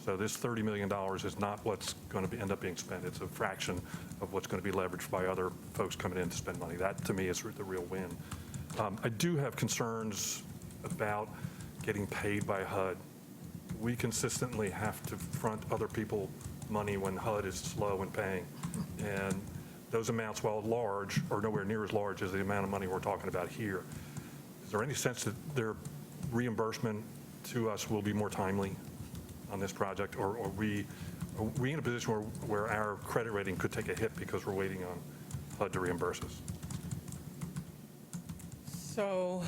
S3: So this $30 million is not what's going to end up being spent. It's a fraction of what's going to be leveraged by other folks coming in to spend money. That, to me, is the real win. I do have concerns about getting paid by HUD. We consistently have to front other people money when HUD is slow in paying. And those amounts, while large, are nowhere near as large as the amount of money we're talking about here. Is there any sense that their reimbursement to us will be more timely on this project? Or are we in a position where our credit rating could take a hit because we're waiting on HUD to reimburse us?
S5: So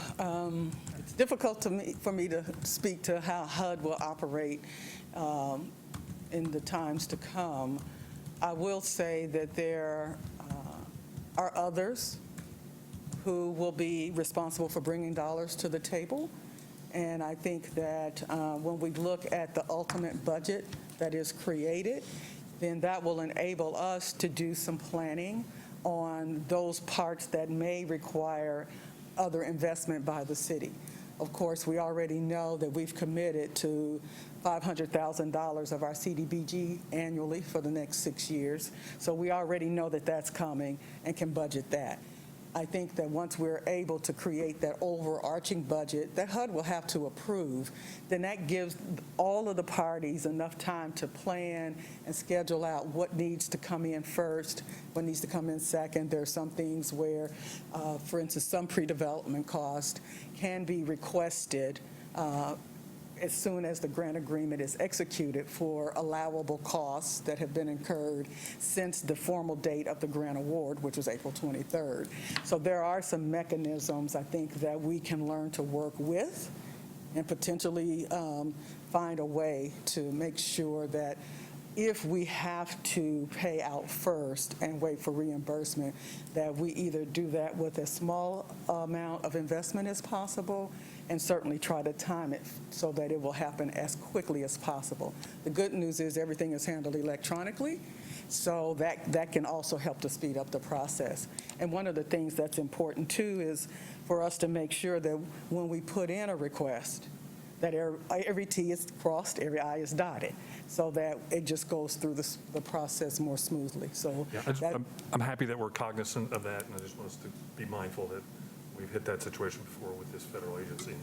S5: it's difficult for me to speak to how HUD will operate in the times to come. I will say that there are others who will be responsible for bringing dollars to the table. And I think that when we look at the ultimate budget that is created, then that will enable us to do some planning on those parts that may require other investment by the city. Of course, we already know that we've committed to $500,000 of our CDBG annually for the next 6 years. So we already know that that's coming and can budget that. I think that once we're able to create that overarching budget that HUD will have to approve, then that gives all of the parties enough time to plan and schedule out what needs to come in first, what needs to come in second. There are some things where, for instance, some pre-development cost can be requested as soon as the grant agreement is executed for allowable costs that have been incurred since the formal date of the grant award, which was April 23rd. So there are some mechanisms, I think, that we can learn to work with and potentially find a way to make sure that if we have to pay out first and wait for reimbursement, that we either do that with as small amount of investment as possible and certainly try to time it so that it will happen as quickly as possible. The good news is everything is handled electronically, so that can also help to speed up the process. And one of the things that's important too is for us to make sure that when we put in a request, that every T is crossed, every I is dotted, so that it just goes through the process more smoothly. So
S3: Yeah, I'm happy that we're cognizant of that, and I just want us to be mindful that we've hit that situation before with this federal agency.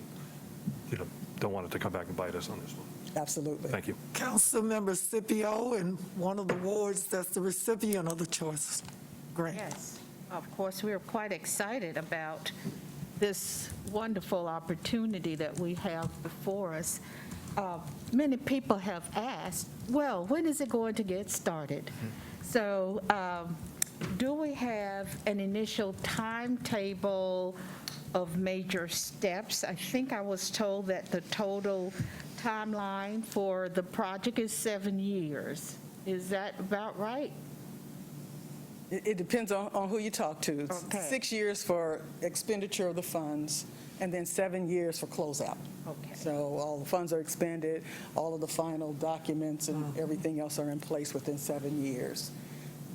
S3: Don't want it to come back and bite us on this one.
S5: Absolutely.
S3: Thank you.
S1: Councilmember Scipio in one of the wards that's the recipient of the choice grant.
S6: Yes, of course, we are quite excited about this wonderful opportunity that we have before us. Many people have asked, well, when is it going to get started? So do we have an initial timetable of major steps? I think I was told that the total timeline for the project is 7 years. Is that about right?
S5: It depends on who you talk to. It's
S6: Okay.
S5: 6 years for expenditure of the funds, and then 7 years for closeout.
S6: Okay.
S5: So all the funds are expended, all of the final documents and everything else are in place within 7 years.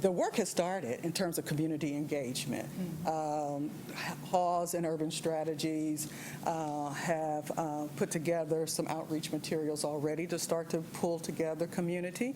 S5: The work has started in terms of community engagement. Hawes and Urban Strategies have put together some outreach materials already to start to pull together community.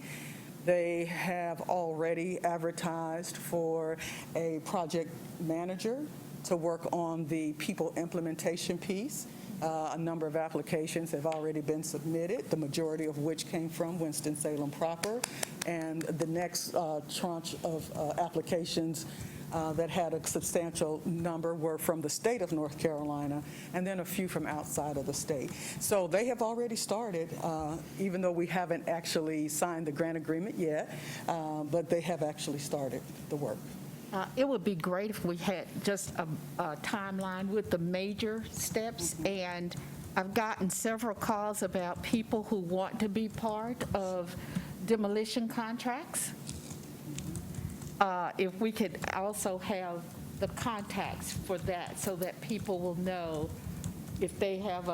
S5: They have already advertised for a project manager to work on the people implementation piece. A number of applications have already been submitted, the majority of which came from Winston-Salem proper. And the next tranche of applications that had a substantial number were from the state of North Carolina, and then a few from outside of the state. So they have already started, even though we haven't actually signed the grant agreement yet, but they have actually started the work.
S6: It would be great if we had just a timeline with the major steps, and I've gotten several calls about people who want to be part of demolition contracts. If we could also have the contacts for that so that people will know if they have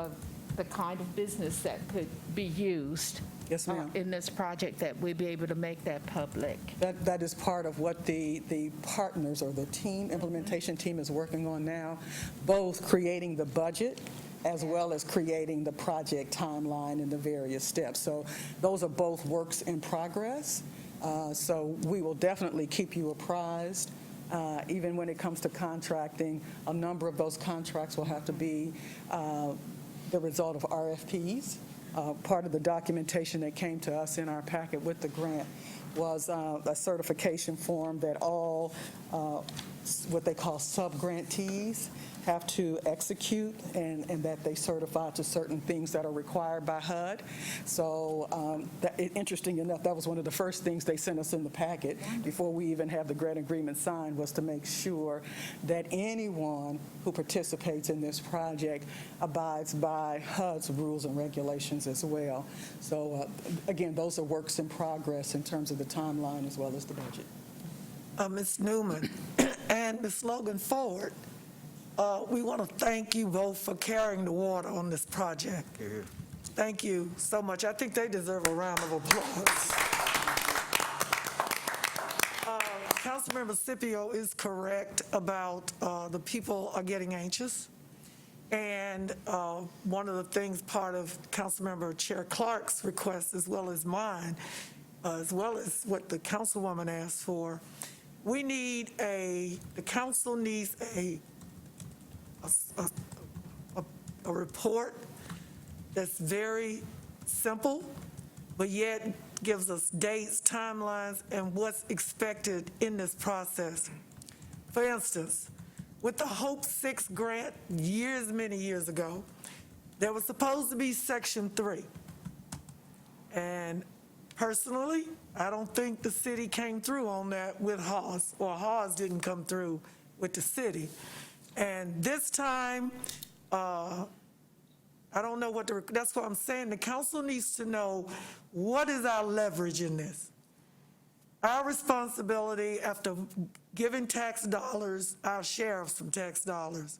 S6: the kind of business that could be used.
S5: Yes, ma'am.
S6: In this project, that we'd be able to make that public.
S5: That is part of what the partners or the team, implementation team is working on now, both creating the budget as well as creating the project timeline and the various steps. So those are both works in progress. So we will definitely keep you apprised. Even when it comes to contracting, a number of those contracts will have to be the result of RFPs. Part of the documentation that came to us in our packet with the grant was a certification form that all what they call sub-grantees have to execute, and that they certify to certain things that are required by HUD. So interesting enough, that was one of the first things they sent us in the packet before we even have the grant agreement signed, was to make sure that anyone who participates in this project abides by HUD's rules and regulations as well. So again, those are works in progress in terms of the timeline as well as the budget.
S1: Ms. Newman and Ms. Logan Ford, we want to thank you both for carrying the water on this project. Thank you so much. I think they deserve a round of applause. Councilmember Scipio is correct about the people are getting anxious. And one of the things, part of Councilmember Chair Clark's request, as well as mine, as well as what the councilwoman asked for, we need the council needs a report that's very simple, but yet gives us dates, timelines, and what's expected in this process. For instance, with the Hope 6 grant many years ago, there was supposed to be Section 3. And personally, I don't think the city came through on that with Hawes, or Hawes didn't come through with the city. And this time, I don't know that's what I'm saying. The council needs to know, what is our leverage in this? Our responsibility after giving tax dollars, our share of some tax dollars,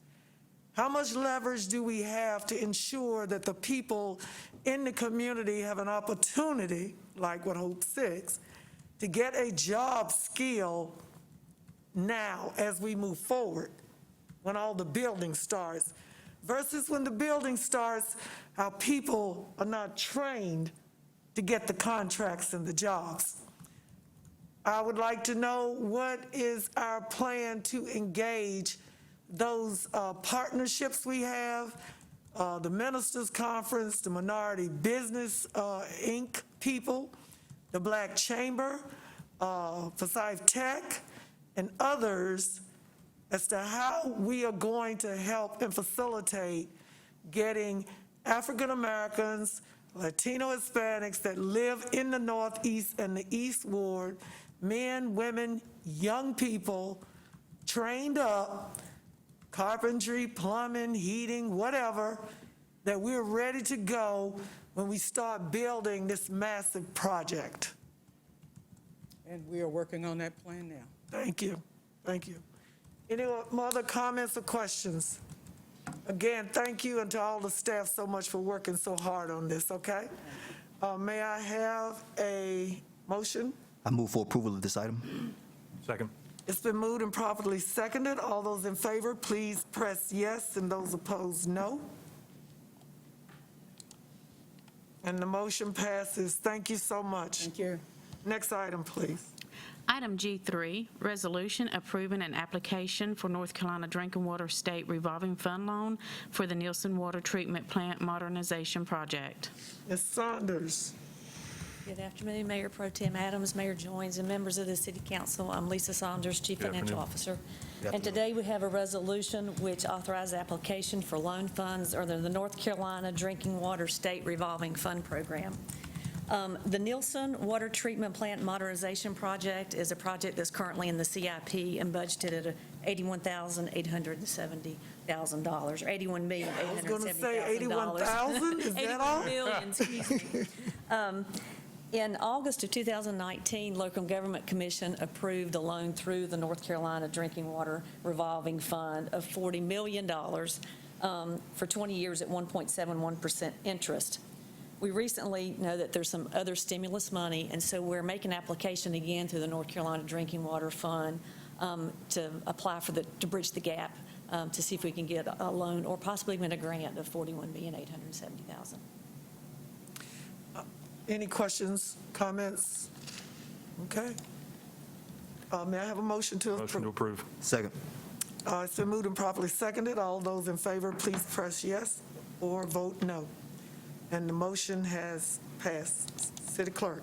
S1: how much leverage do we have to ensure that the people in the community have an opportunity, like with Hope 6, to get a job skill now as we move forward, when all the building starts, versus when the building starts, our people are not trained to get the contracts and the jobs. I would like to know, what is our plan to engage those partnerships we have, the Ministers Conference, the Minority Business Inc. people, the Black Chamber, Forsyth Tech, and others, as to how we are going to help and facilitate getting African Americans, Latino Hispanics that live in the Northeast and the East Ward, men, women, young people, trained up, carpentry, plumbing, heating, whatever, that we're ready to go when we start building this massive project.
S5: And we are working on that plan now.
S1: Thank you. Thank you. Any other comments or questions? Again, thank you, and to all the staff so much for working so hard on this, okay? May I have a motion?
S2: I move for approval of this item.
S3: Second.
S1: It's been moved and properly seconded. All those in favor, please press yes, and those opposed, no. And the motion passes. Thank you so much.
S5: Thank you.
S1: Next item, please.
S4: Item G3, resolution approving an application for North Carolina Drinking Water State Revolving Fund Loan for the Nielsen Water Treatment Plant Modernization Project.
S1: Ms. Saunders.
S14: Good afternoon, Mayor Pro Tem Adams, Mayor Joines, and members of the City Council. I'm Lisa Saunders, Chief Financial Officer. And today we have a resolution which authorizes application for loan funds under the North Carolina Drinking Water State Revolving Fund Program. The Nielsen Water Treatment Plant Modernization Project is a project that's currently in the CIP and budgeted at $81,870,000, or $81,870,000.
S1: I was going to say 81,000, is that all?
S14: 81 million, excuse me. In August of 2019, Local Government Commission approved a loan through the North Carolina Drinking Water Revolving Fund of $40 million for 20 years at 1.71% interest. We recently know that there's some other stimulus money, and so we're making application again through the North Carolina Drinking Water Fund to apply for to bridge the gap, to see if we can get a loan or possibly even a grant of $41,870,000.
S1: Any questions, comments? Okay. May I have a motion to approve?
S3: Motion to approve.
S2: Second.
S1: It's been moved and properly seconded. All those in favor, please press yes or vote no. And the motion has passed. City Clerk.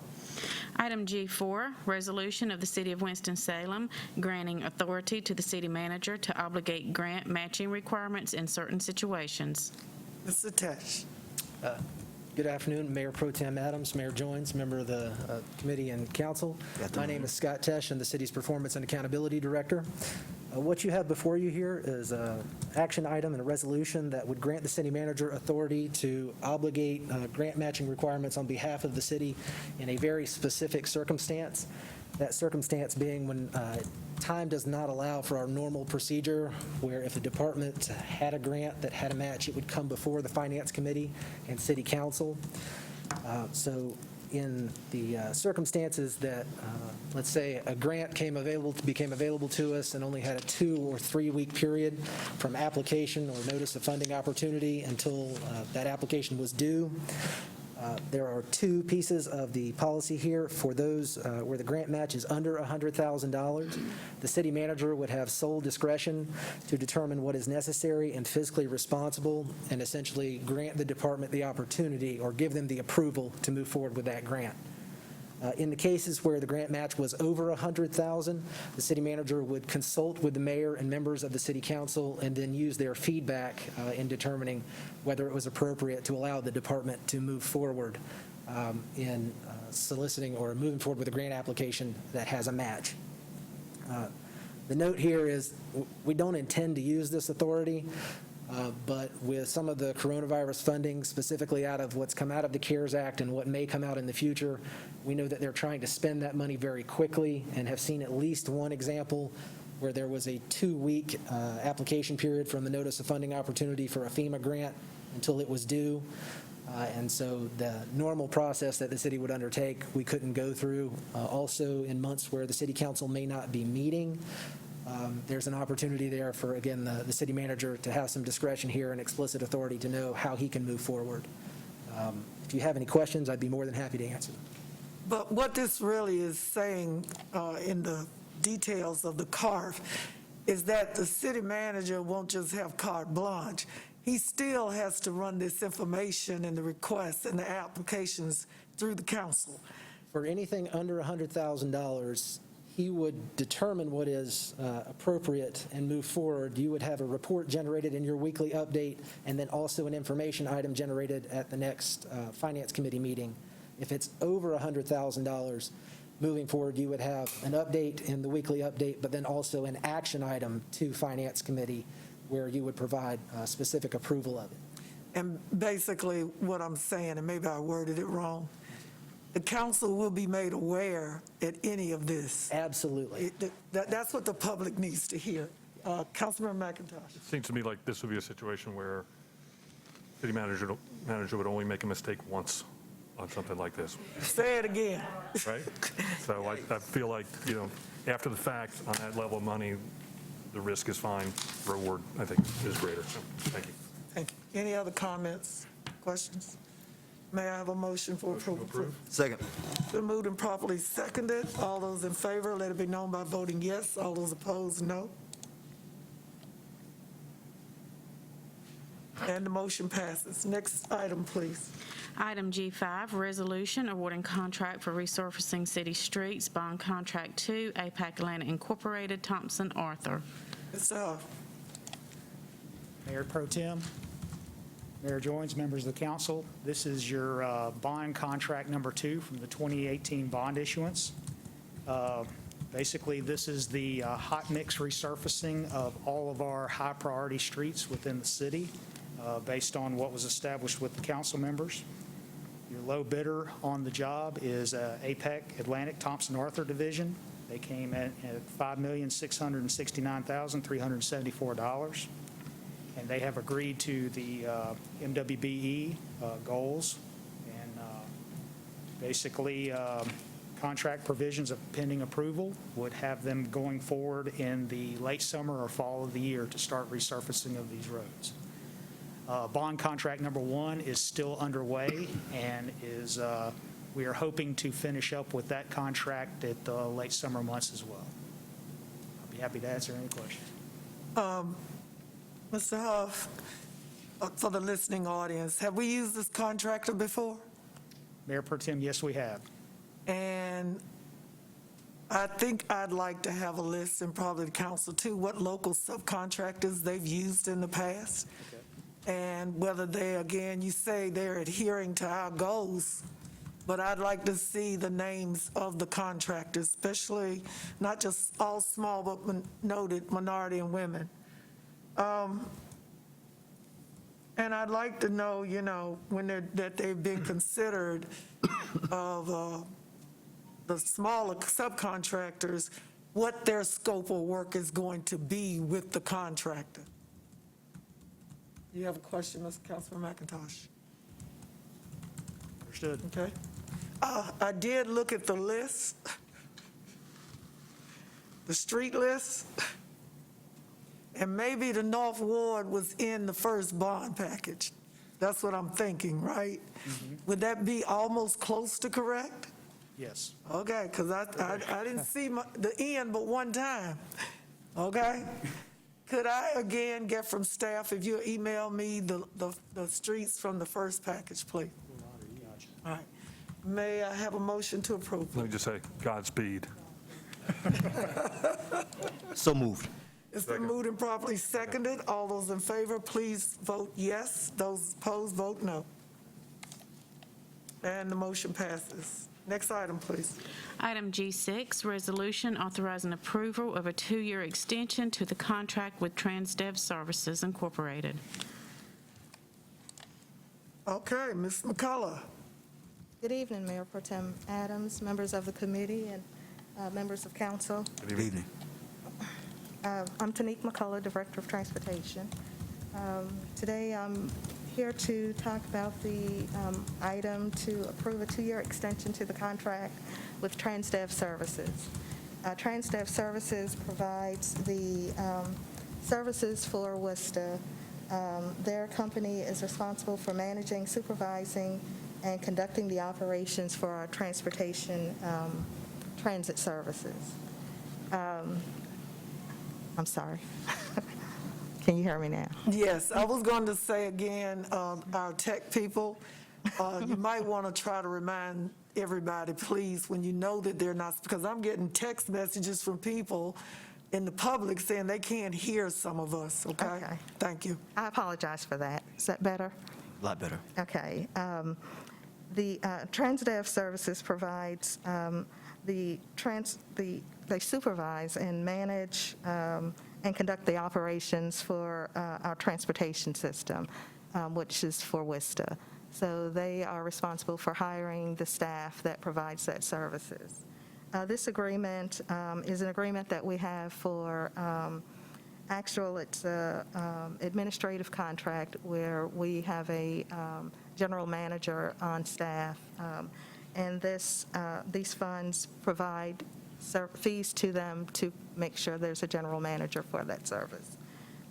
S4: Item G4, resolution of the City of Winston-Salem granting authority to the city manager to obligate grant matching requirements in certain situations.
S1: Mr. Tesh.
S15: Good afternoon, Mayor Pro Tem Adams, Mayor Joines, member of the committee and council. My name is Scott Tesh. I'm the city's Performance and Accountability Director. What you have before you here is an action item and a resolution that would grant the city manager authority to obligate grant matching requirements on behalf of the city in a very specific circumstance. That circumstance being when time does not allow for our normal procedure, where if a department had a grant that had a match, it would come before the Finance Committee and City Council. So in the circumstances that, let's say, a grant became available to us and only had a 2 or 3 week period from application or notice of funding opportunity until that application was due, there are 2 pieces of the policy here. For those where the grant match is under $100,000, the city manager would have sole discretion to determine what is necessary and fiscally responsible and essentially grant the department the opportunity or give them the approval to move forward with that grant. In the cases where the grant match was over $100,000, the city manager would consult with the mayor and members of the city council and then use their feedback in determining whether it was appropriate to allow the department to move forward in soliciting or moving forward with a grant application that has a match. The note here is we don't intend to use this authority. But with some of the coronavirus funding, specifically out of what's come out of the CARES Act and what may come out in the future, we know that they're trying to spend that money very quickly and have seen at least one example where there was a 2-week application period from the notice of funding opportunity for a FEMA grant until it was due. And so the normal process that the city would undertake, we couldn't go through. Also, in months where the city council may not be meeting, there's an opportunity there for, again, the city manager to have some discretion here and explicit authority to know how he can move forward. If you have any questions, I'd be more than happy to answer them.
S1: But what this really is saying in the details of the CARF is that the city manager won't just have carte blanche. He still has to run this information and the requests and the applications through the council.
S15: For anything under $100,000, he would determine what is appropriate and move forward. You would have a report generated in your weekly update and then also an information item generated at the next Finance Committee meeting. If it's over $100,000, moving forward, you would have an update in the weekly update, but then also an action item to Finance Committee where you would provide specific approval of it.
S1: And basically what I'm saying, and maybe I worded it wrong, the council will be made aware at any of this.
S15: Absolutely.
S1: That's what the public needs to hear. Councilmember McIntosh.
S3: It seems to me like this would be a situation where city manager would only make a mistake once on something like this,
S1: Say it again.
S3: right? So I feel like, after the fact, on that level of money, the risk is fine. Reward, I think, is greater. So, thank you.
S1: Thank you. Any other comments, questions? May I have a motion for approval?
S2: Second.
S1: Been moved and properly seconded. All those in favor, let it be known by voting yes. All those opposed, no. And the motion passes. Next item, please.
S4: Item G5, resolution awarding contract for resurfacing city streets, bond contract 2, APAC-Atlantic Incorporated, Thompson-Arthur.
S1: Mr. Huff.
S16: Mayor Pro Tem, Mayor Joines, members of the council, this is your bond contract number 2 from the 2018 bond issuance. Basically, this is the hot mix resurfacing of all of our high priority streets within the city based on what was established with the council members. Your low bidder on the job is APAC-Atlantic Thompson-Arthur Division. They came in at $5,669,374. And they have agreed to the MWBE goals. And basically, contract provisions of pending approval would have them going forward in the late summer or fall of the year to start resurfacing of these roads. Bond contract number 1 is still underway and is we are hoping to finish up with that contract at the late summer months as well. I'll be happy to answer any questions.
S1: Mr. Huff, for the listening audience, have we used this contractor before?
S16: Mayor Pro Tem, yes, we have.
S1: And I think I'd like to have a list, and probably the council too, what local subcontractors they've used in the past. And whether they, again, you say they're adhering to our goals, but I'd like to see the names of the contractors, especially not just all small, but noted minority and women. And I'd like to know, you know, when that they've been considered of the smaller subcontractors, what their scope of work is going to be with the contractor. You have a question, Mr. Councilman McIntosh?
S16: Understood.
S1: Okay. I did look at the list, the street list, and maybe the North Ward was in the first bond package. That's what I'm thinking, right? Would that be almost close to correct?
S16: Yes.
S1: Okay, because I didn't see the end but one time, okay? Could I again get from staff, if you email me the streets from the first package, please? All right. May I have a motion to approve?
S3: Let me just say, Godspeed.
S2: So moved.
S1: It's been moved and properly seconded. All those in favor, please vote yes. Those opposed, vote no. And the motion passes. Next item, please.
S4: Item G6, resolution authorizing approval of a 2-year extension to the contract with Transdev Services Incorporated.
S1: Okay, Ms. McCullough.
S17: Good evening, Mayor Pro Tem Adams, members of the committee, and members of council.
S2: Good evening.
S17: I'm Tanique McCullough, Director of Transportation. Today, I'm here to talk about the item to approve a 2-year extension to the contract with Transdev Services. Transdev Services provides the services for WISTA. Their company is responsible for managing, supervising, and conducting the operations for our transportation transit services. I'm sorry. Can you hear me now?
S1: Yes, I was going to say again, our tech people, you might want to try to remind everybody, please, when you know that they're not, because I'm getting text messages from people in the public saying they can't hear some of us, okay?
S17: Okay.
S1: Thank you.
S17: I apologize for that. Is that better?
S2: A lot better.
S17: Okay. The Transdev Services provides they supervise and manage and conduct the operations for our transportation system, which is for WISTA. So they are responsible for hiring the staff that provides that services. This agreement is an agreement that we have for it's an administrative contract where we have a general manager on staff, and these funds provide fees to them to make sure there's a general manager for that service.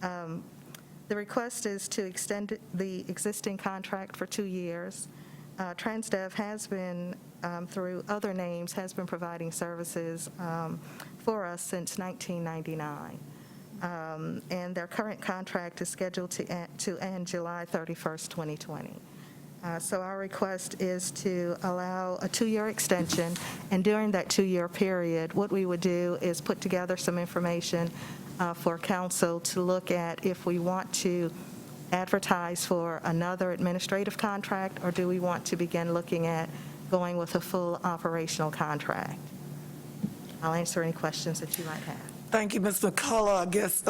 S17: The request is to extend the existing contract for 2 years. Transdev has been, through other names, has been providing services for us since 1999. And their current contract is scheduled to end July 31st, 2020. So our request is to allow a 2-year extension, and during that 2-year period, what we would do is put together some information for council to look at if we want to advertise for another administrative contract, or do we want to begin looking at going with a full operational contract. I'll answer any questions that you might have.
S1: Thank you, Ms. McCullough. I guess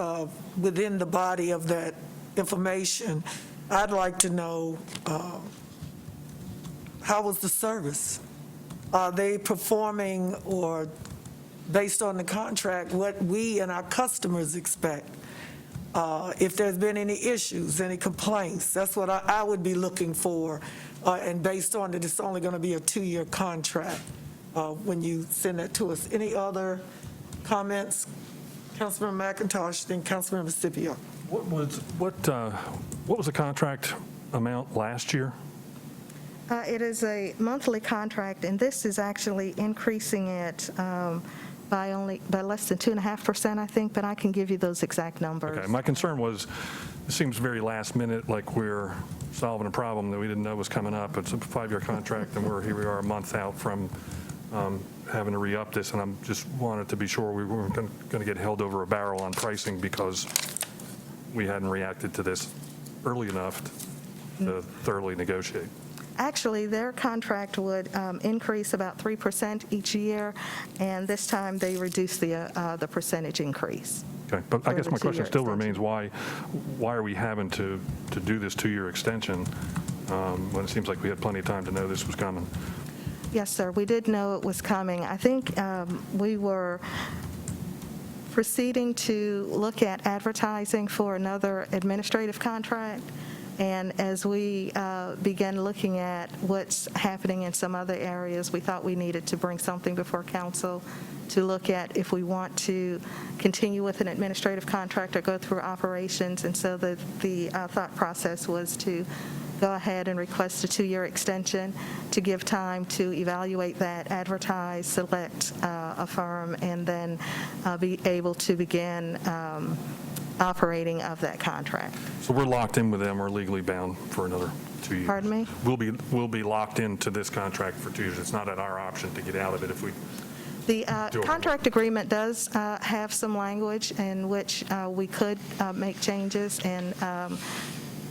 S1: within the body of that information, I'd like to know how was the service? Are they performing, or based on the contract, what we and our customers expect? If there's been any issues, any complaints, that's what I would be looking for. And based on that, it's only going to be a 2-year contract when you send that to us. Any other comments? Councilmember McIntosh, then Councilmember Scipio.
S3: What was the contract amount last year?
S17: It is a monthly contract, and this is actually increasing it by less than 2.5%, I think, but I can give you those exact numbers.
S3: Okay, my concern was, it seems very last minute, like we're solving a problem that we didn't know was coming up. It's a 5-year contract, and here we are a month out from having to re-up this, and I'm just wanted to be sure we weren't going to get held over a barrel on pricing because we hadn't reacted to this early enough to thoroughly negotiate.
S17: Actually, their contract would increase about 3% each year, and this time they reduced the percentage increase.
S3: Okay, but I
S17: For
S3: guess
S17: the
S3: my question
S17: 2-year
S3: still
S17: extension.
S3: remains, why are we having to do this 2-year extension when it seems like we had plenty of time to know this was coming?
S17: Yes, sir, we did know it was coming. I think we were proceeding to look at advertising for another administrative contract, and as we began looking at what's happening in some other areas, we thought we needed to bring something before council to look at if we want to continue with an administrative contract or go through operations. And so the thought process was to go ahead and request a 2-year extension to give time to evaluate that, advertise, select a firm, and then be able to begin operating of that contract.
S3: So we're locked in with them, we're legally bound for another 2 years.
S17: Pardon me?
S3: We'll be locked into this contract for 2 years. It's not at our option to get out of it if we.
S17: The contract agreement does have some language in which we could make changes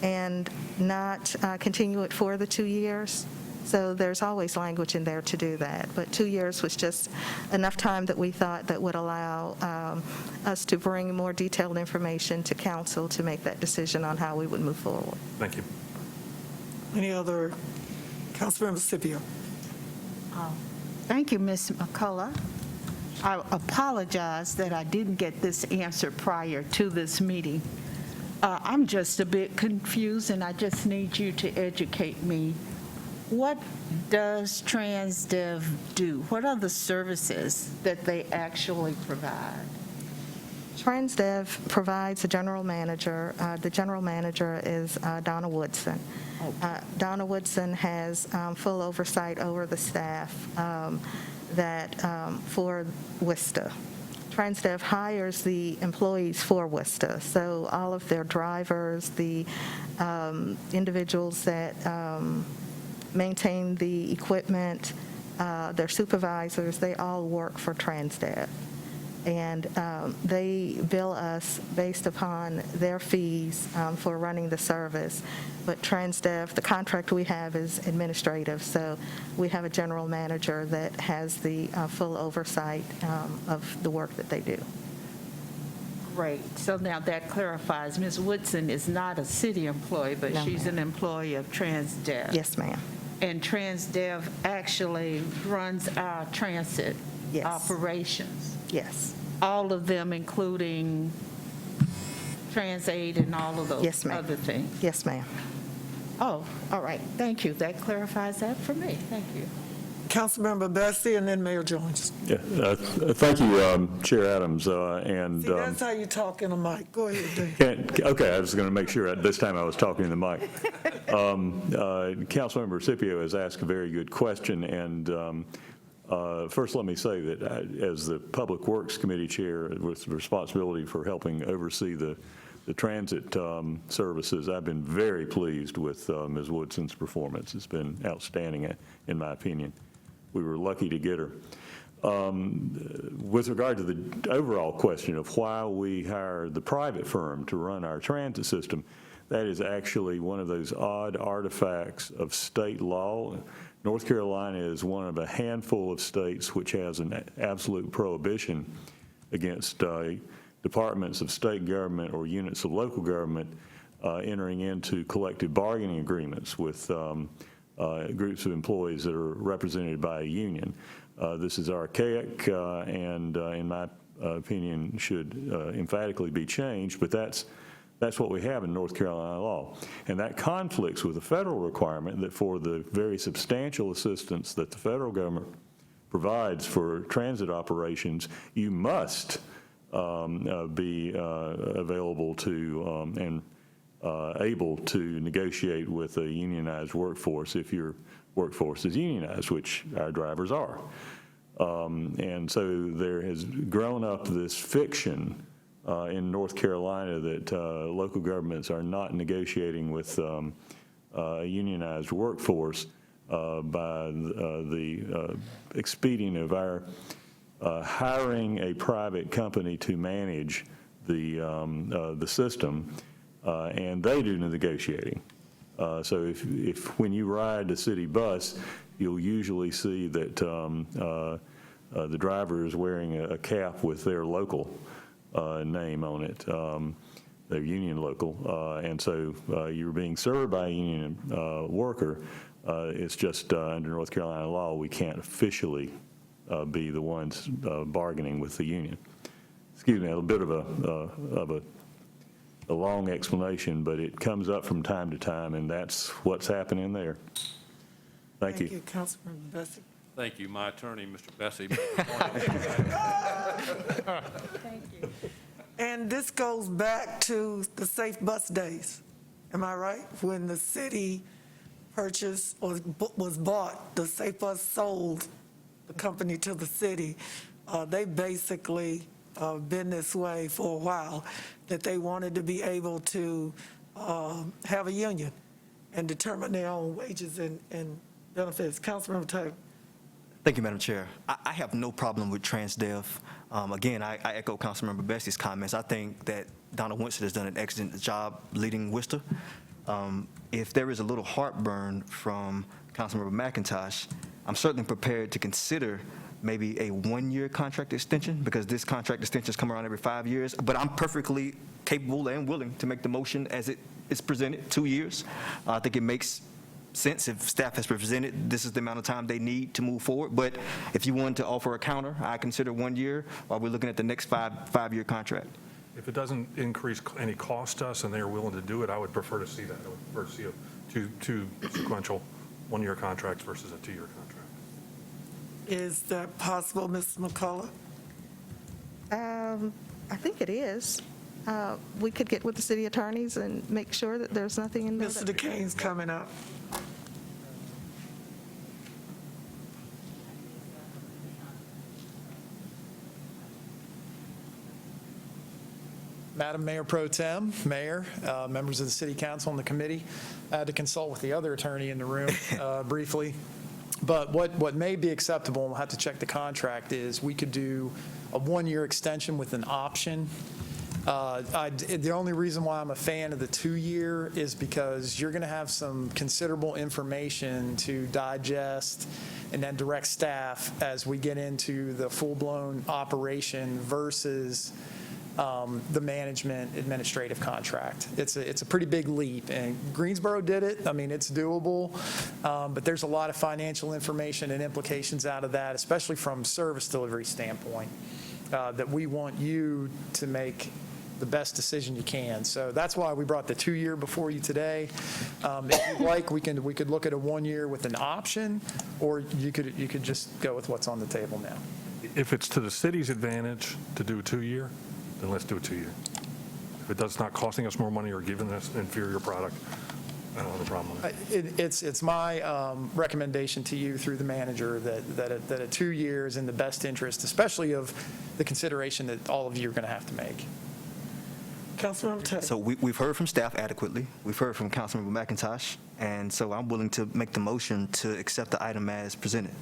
S17: and not continue it for the 2 years. So there's always language in there to do that. But 2 years was just enough time that we thought that would allow us to bring more detailed information to council to make that decision on how we would move forward.
S3: Thank you.
S1: Any other, Councilmember Scipio?
S6: Thank you, Ms. McCullough. I apologize that I didn't get this answer prior to this meeting. I'm just a bit confused, and I just need you to educate me. What does TransDev do? What are the services that they actually provide?
S17: TransDev provides a general manager. The general manager is Donna Woodson. Donna Woodson has full oversight over the staff for WISTA. TransDev hires the employees for WISTA, so all of their drivers, the individuals that maintain the equipment, their supervisors, they all work for TransDev. And they bill us based upon their fees for running the service. But TransDev, the contract we have is administrative, so we have a general manager that has the full oversight of the work that they do.
S6: Great. So now that clarifies. Ms. Woodson is not a city employee, but
S17: No,
S6: she's
S17: ma'am.
S6: an employee of TransDev.
S17: Yes, ma'am.
S6: And TransDev actually runs our transit
S17: Yes.
S6: operations.
S17: Yes.
S6: All of them, including TransAid and all of those
S17: Yes, ma'am.
S6: other things.
S17: Yes, ma'am.
S6: Oh, all right. Thank you. That clarifies that for me. Thank you.
S1: Councilmember Bessie, and then Mayor Jones.
S10: Yeah, thank you, Chair Adams, and.
S1: See, that's how you talk in a mic. Go ahead, Dave.
S10: Okay, I was going to make sure this time I was talking in the mic. Councilmember Scipio has asked a very good question, and first let me say that as the Public Works Committee Chair with responsibility for helping oversee the transit services, I've been very pleased with Ms. Woodson's performance. It's been outstanding, in my opinion. We were lucky to get her. With regard to the overall question of why we hire the private firm to run our transit system, that is actually one of those odd artifacts of state law. North Carolina is one of a handful of states which has an absolute prohibition against departments of state government or units of local government entering into collective bargaining agreements with groups of employees that are represented by a union. This is archaic and, in my opinion, should emphatically be changed, but that's what we have in North Carolina law. And that conflicts with the federal requirement that for the very substantial assistance that the federal government provides for transit operations, you must be available to and able to negotiate with a unionized workforce if your workforce is unionized, which our drivers are. And so there has grown up this fiction in North Carolina that local governments are not negotiating with a unionized workforce by the expedient of our hiring a private company to manage the system, and they do the negotiating. So if when you ride the city bus, you'll usually see that the driver is wearing a cap with their local name on it, their union local, and so you're being served by a union worker. It's just under North Carolina law, we can't officially be the ones bargaining with the union. Excuse me, a bit of a long explanation, but it comes up from time to time, and that's what's happening there. Thank you.
S1: Thank you, Councilman Bessie.
S13: Thank you, my attorney, Mr. Bessie.
S4: Thank you.
S1: And this goes back to the safe bus days. Am I right? When the city purchased or was bought, the safe bus sold the company to the city. They basically been this way for a while, that they wanted to be able to have a union and determine their own wages and benefits. Councilmember Taylor.
S2: Thank you, Madam Chair. I have no problem with TransDev. Again, I echo Councilmember Bessie's comments. I think that Donna Winston has done an excellent job leading WISTA. If there is a little heartburn from Councilmember McIntosh, I'm certainly prepared to consider maybe a one-year contract extension, because this contract extensions come around every 5 years, but I'm perfectly capable and willing to make the motion as it is presented, 2 years. I think it makes sense if staff has presented this is the amount of time they need to move forward. But if you wanted to offer a counter, I consider 1 year while we're looking at the next five-year contract.
S3: If it doesn't increase any cost to us and they're willing to do it, I would prefer to see that. I would prefer to see two sequential one-year contracts versus a 2-year contract.
S1: Is that possible, Ms. McCullough?
S17: I think it is. We could get with the city attorneys and make sure that there's nothing in there.
S1: Mr. DeCane's coming up.
S18: Madam Mayor Pro Tem, Mayor, members of the City Council and the committee, I had to consult with the other attorney in the room briefly. But what may be acceptable, and we'll have to check the contract, is we could do a one-year extension with an option. The only reason why I'm a fan of the 2-year is because you're going to have some considerable information to digest and then direct staff as we get into the full-blown operation versus the management administrative contract. It's a pretty big leap, and Greensboro did it. I mean, it's doable, but there's a lot of financial information and implications out of that, especially from service delivery standpoint, that we want you to make the best decision you can. So that's why we brought the 2-year before you today. If you'd like, we could look at a 1-year with an option, or you could just go with what's on the table now.
S3: If it's to the city's advantage to do a 2-year, then let's do a 2-year. If it's not costing us more money or giving us an inferior product, I don't have a problem with it.
S18: It's my recommendation to you through the manager that a 2-year is in the best interest, especially of the consideration that all of you are going to have to make.
S1: Councilmember Taylor.
S2: So we've heard from staff adequately. We've heard from Councilmember McIntosh, and so I'm willing to make the motion to accept the item as presented.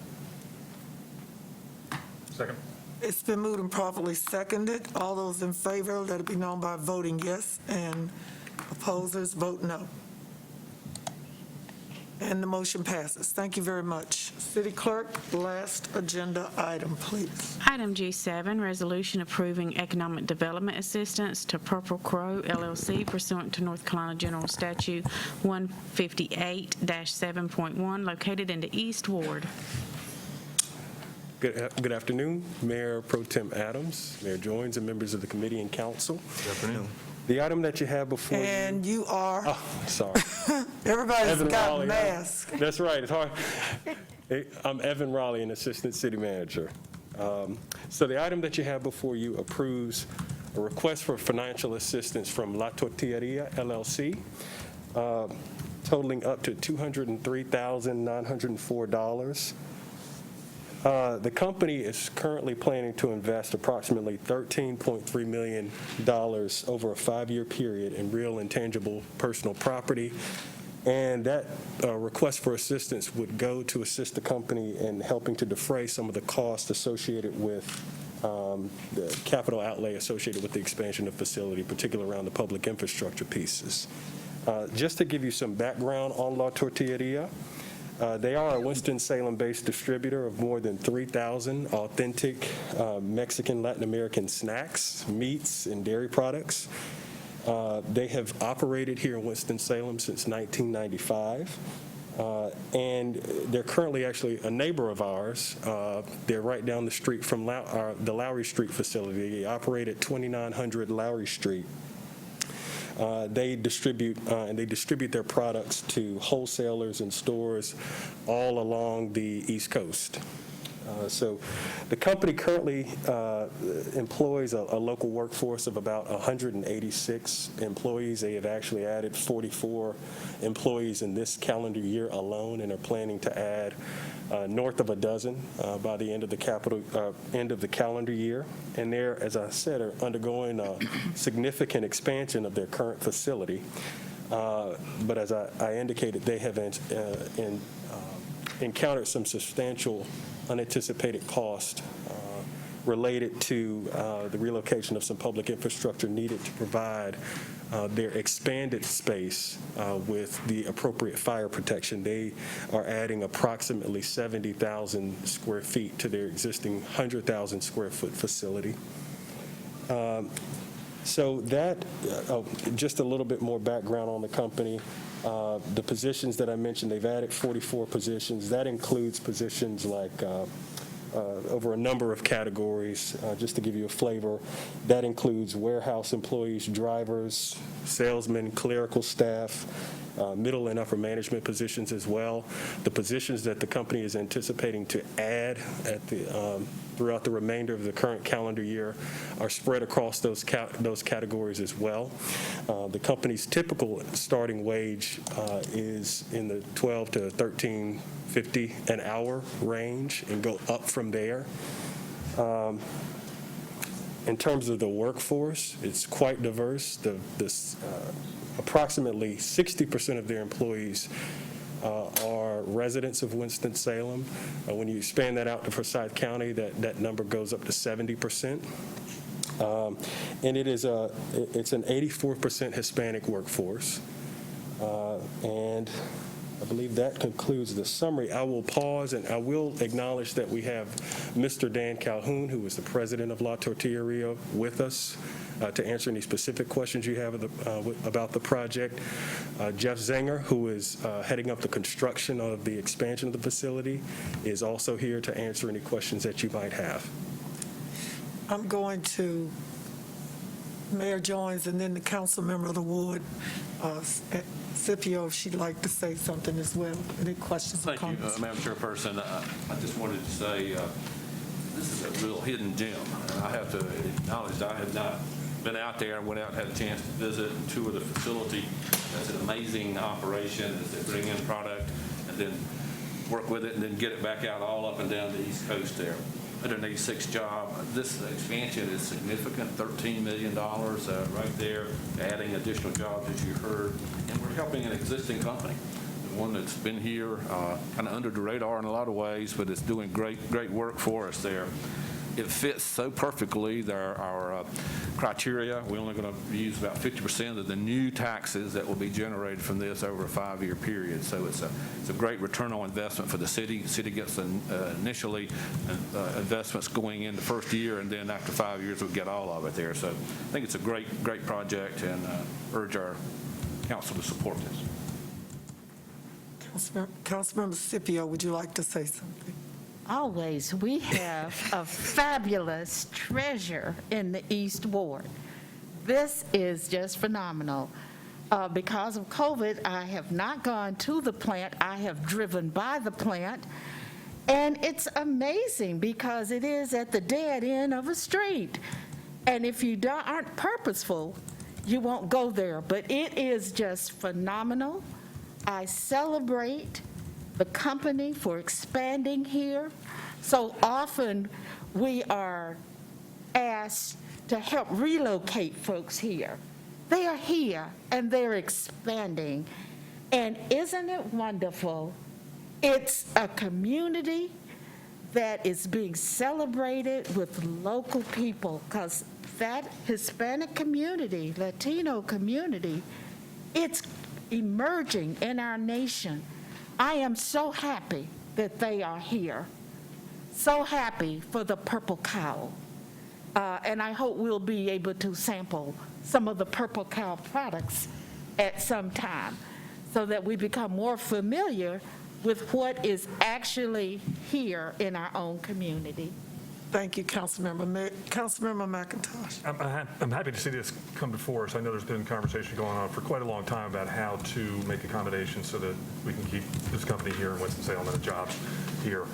S3: Second.
S1: It's been moved and properly seconded. All those in favor, let it be known by voting yes, and opposers vote no. And the motion passes. Thank you very much. City Clerk, last agenda item, please.
S4: Item G7, resolution approving economic development assistance to Purple Crow LLC pursuant to North Carolina General Statute 158-7.1, located in the East Ward.
S19: Good afternoon, Mayor Pro Tem Adams, Mayor Joines, and members of the committee and council.
S3: Good afternoon.
S19: The item that you have before
S1: And you are,
S19: Oh, sorry.
S1: everybody's
S19: Evan
S1: got
S19: Raleigh,
S1: masks.
S19: That's right. It's hard. I'm Evan Raleigh, an assistant city manager. So the item that you have before you approves a request for financial assistance from La Tortilleria LLC, totaling up to $203,904. The company is currently planning to invest approximately $13.3 million over a 5-year period in real and tangible personal property And that request for assistance would go to assist the company in helping to defray some of the costs associated with the capital outlay associated with the expansion of the facility, particularly around the public infrastructure pieces. Just to give you some background on La Tortilleria, they are a Winston-Salem-based distributor of more than 3,000 authentic Mexican, Latin American snacks, meats, and dairy products. They have operated here in Winston-Salem since 1995. And they're currently actually a neighbor of ours. They're right down the street from the Lowry Street facility. They operate at 2900 Lowry Street. They distribute their products to wholesalers and stores all along the East Coast. So the company currently employs a local workforce of about 186 employees. They have actually added 44 employees in this calendar year alone, and are planning to add north of a dozen by the end of the calendar year. And they're, as I said, are undergoing a significant expansion of their current facility. But as I indicated, they have encountered some substantial unanticipated cost related to the relocation of some public infrastructure needed to provide their expanded space with the appropriate fire protection. They are adding approximately 70,000 square feet to their existing 100,000 square foot facility. So that, just a little bit more background on the company. The positions that I mentioned, they've added 44 positions. That includes positions like over a number of categories. Just to give you a flavor, that includes warehouse employees, drivers, salesmen, clerical staff, middle and upper management positions as well. The positions that the company is anticipating to add throughout the remainder of the current calendar year are spread across those categories as well. The company's typical starting wage is in the $12 to $13.50 an hour range and go up from there. In terms of the workforce, it's quite diverse. Approximately 60% of their employees are residents of Winston-Salem. When you expand that out to Forsyth County, that number goes up to 70%. And it's an 84% Hispanic workforce. And I believe that concludes the summary. I will pause, and I will acknowledge that we have Mr. Dan Calhoun, who is the president of La Tortilleria, with us to answer any specific questions you have about the project. Jeff Zenger, who is heading up the construction of the expansion of the facility, is also here to answer any questions that you might have.
S1: I'm going to Mayor Jones and then the council member of the ward, Scipio, if she'd like to say something as well. Any questions or comments?
S13: Thank you, Madam Chairperson. I just wanted to say this is a real hidden gem. I have to acknowledge that I have not been out there and went out and had a chance to visit and tour the facility. That's an amazing operation as they bring in product and then work with it and then get it back out all up and down the East Coast there. 186 job. This expansion is significant, $13 million right there, adding additional jobs as you heard, and we're helping an existing company, the one that's been here kind of under the radar in a lot of ways, but it's doing great work for us there. It fits so perfectly our criteria. We're only going to use about 50% of the new taxes that will be generated from this over a 5-year period. So it's a great return on investment for the city. The city gets initially investments going in the first year, and then after 5 years we'll get all of it there. So I think it's a great project, and urge our council to support this.
S1: Councilmember Scipio, would you like to say something?
S6: Always. We have a fabulous treasure in the East Ward. This is just phenomenal. Because of COVID, I have not gone to the plant. I have driven by the plant. And it's amazing because it is at the dead end of a street. And if you aren't purposeful, you won't go there. But it is just phenomenal. I celebrate the company for expanding here. So often we are asked to help relocate folks here. They are here and they're expanding. And isn't it wonderful? It's a community that is being celebrated with local people, because that Hispanic community, Latino community, it's emerging in our nation. I am so happy that they are here. So happy for the Purple Cow. And I hope we'll be able to sample some of the Purple Cow products at some time so that we become more familiar with what is actually here in our own community.
S1: Thank you, Councilmember McIntosh.
S3: I'm happy to see this come before us. I know there's been conversation going on for quite a long time about how to make accommodations so that we can keep this company here in Winston-Salem and the jobs here.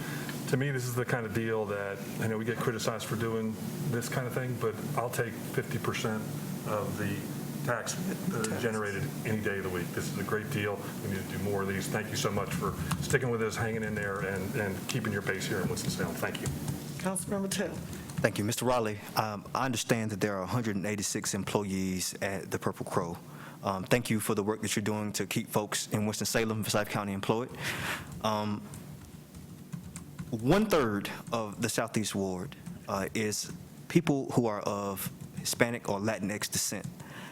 S3: To me, this is the kind of deal that, I know we get criticized for doing this kind of thing, but I'll take 50% of the tax generated any day of the week. This is a great deal. We need to do more of these. Thank you so much for sticking with us, hanging in there, and keeping your base here in Winston-Salem. Thank you.
S1: Councilmember Taylor.
S2: Thank you. Mr. Raleigh, I understand that there are 186 employees at the Purple Crow. Thank you for the work that you're doing to keep folks in Winston-Salem, Forsyth County employed. 1/3 of the Southeast Ward is people who are of Hispanic or Latinx descent.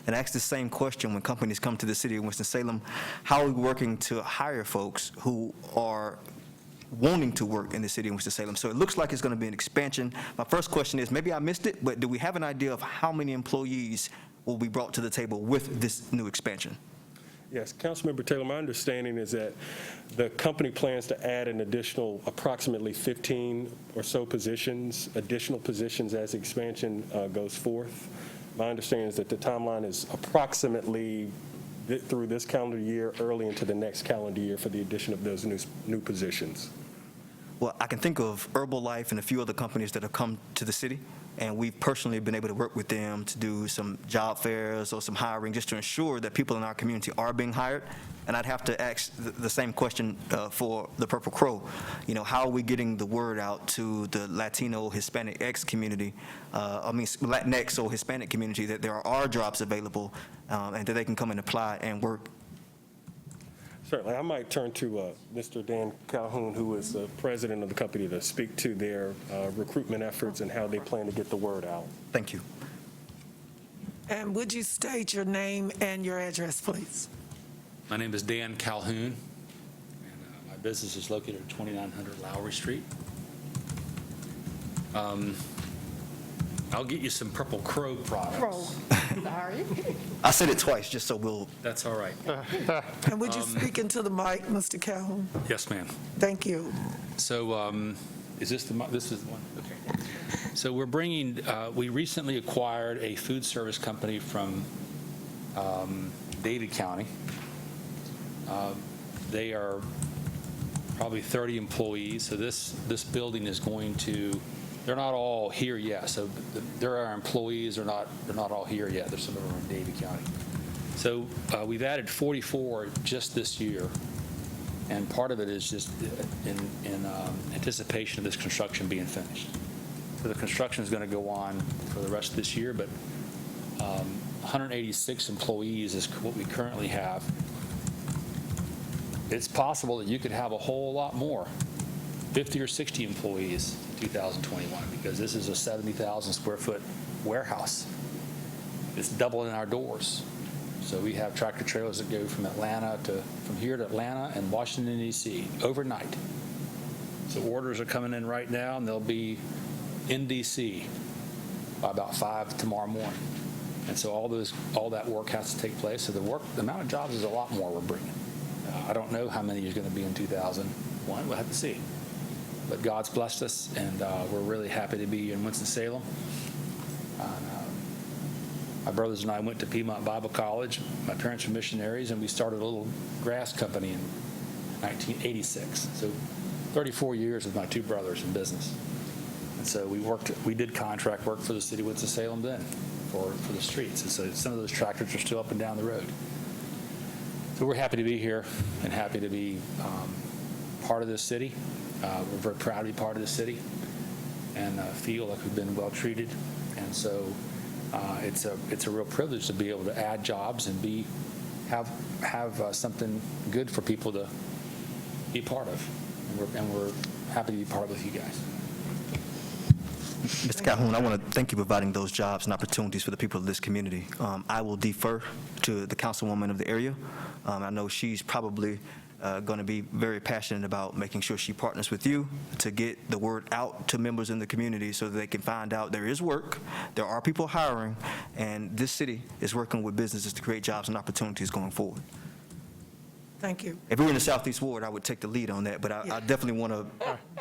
S2: And I ask the same question when companies come to the city of Winston-Salem: how are we working to hire folks who are wanting to work in the city of Winston-Salem? So it looks like it's going to be an expansion. My first question is, maybe I missed it, but do we have an idea of how many employees will be brought to the table with this new expansion?
S19: Yes, Councilmember Taylor, my understanding is that the company plans to add an additional approximately 15 or so positions, additional positions as the expansion goes forth. My understanding is that the timeline is approximately through this calendar year, early into the next calendar year for the addition of those new positions.
S2: Well, I can think of Herbalife and a few other companies that have come to the city, and we've personally been able to work with them to do some job fairs or some hiring just to ensure that people in our community are being hired. And I'd have to ask the same question for the Purple Crow. You know, how are we getting the word out to the Latino, Hispanic X community, Latinx or Hispanic community, that there are jobs available and that they can come and apply and work?
S19: Certainly. I might turn to Mr. Dan Calhoun, who is the president of the company, to speak to their recruitment efforts and how they plan to get the word out.
S2: Thank you.
S1: And would you state your name and your address, please?
S20: My name is Dan Calhoun, and my business is located at 2900 Lowry Street. I'll get you some Purple Crow products.
S6: Sorry.
S2: I said it twice just so we'll...
S20: That's all right.
S1: And would you speak into the mic, Mr. Calhoun?
S20: Yes, ma'am.
S1: Thank you.
S20: So is this the one? Okay. So we're bringing, we recently acquired a food service company from David County. They are probably 30 employees. So this building is going to, they're not all here yet. So there are employees, they're not all here yet. There's some of them in Davie County. So we've added 44 just this year. And part of it is just in anticipation of this construction being finished. So the construction is going to go on for the rest of this year, but 186 employees is what we currently have. It's possible that you could have a whole lot more, 50 or 60 employees in 2021, because this is a 70,000 square foot warehouse. It's doubling our doors. So we have tractor trailers that go from here to Atlanta and Washington, D.C. overnight. So orders are coming in right now, and they'll be in D.C. by about 5 tomorrow morning. And so all that work has to take place. So the amount of jobs is a lot more we're bringing. I don't know how many is going to be in 2001. We'll have to see. But God's blessed us, and we're really happy to be in Winston-Salem. My brothers and I went to Piedmont Bible College. My parents were missionaries, and we started a little grass company in 1986. So 34 years with my two brothers in business. And so we did contract work for the city of Winston-Salem then for the streets. And so some of those tractors are still up and down the road. So we're happy to be here and happy to be part of this city. We're very proud to be part of the city and feel like we've been well treated. And so it's a real privilege to be able to add jobs and have something good for people to be a part of. And we're happy to be part of it with you guys.
S2: Mr. Calhoun, I want to thank you for providing those jobs and opportunities for the people of this community. I will defer to the councilwoman of the area. I know she's probably going to be very passionate about making sure she partners with you to get the word out to members in the community so that they can find out there is work, there are people hiring, and this city is working with businesses to create jobs and opportunities going forward.
S1: Thank you.
S2: If we were in the Southeast Ward, I would take the lead on that, but I definitely want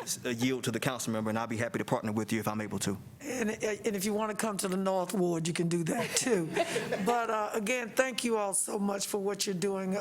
S2: to yield to the council member, and I'll be happy to partner with you if I'm able to.
S1: And if you want to come to the North Ward, you can do that too. But again, thank you all so much for what you're doing.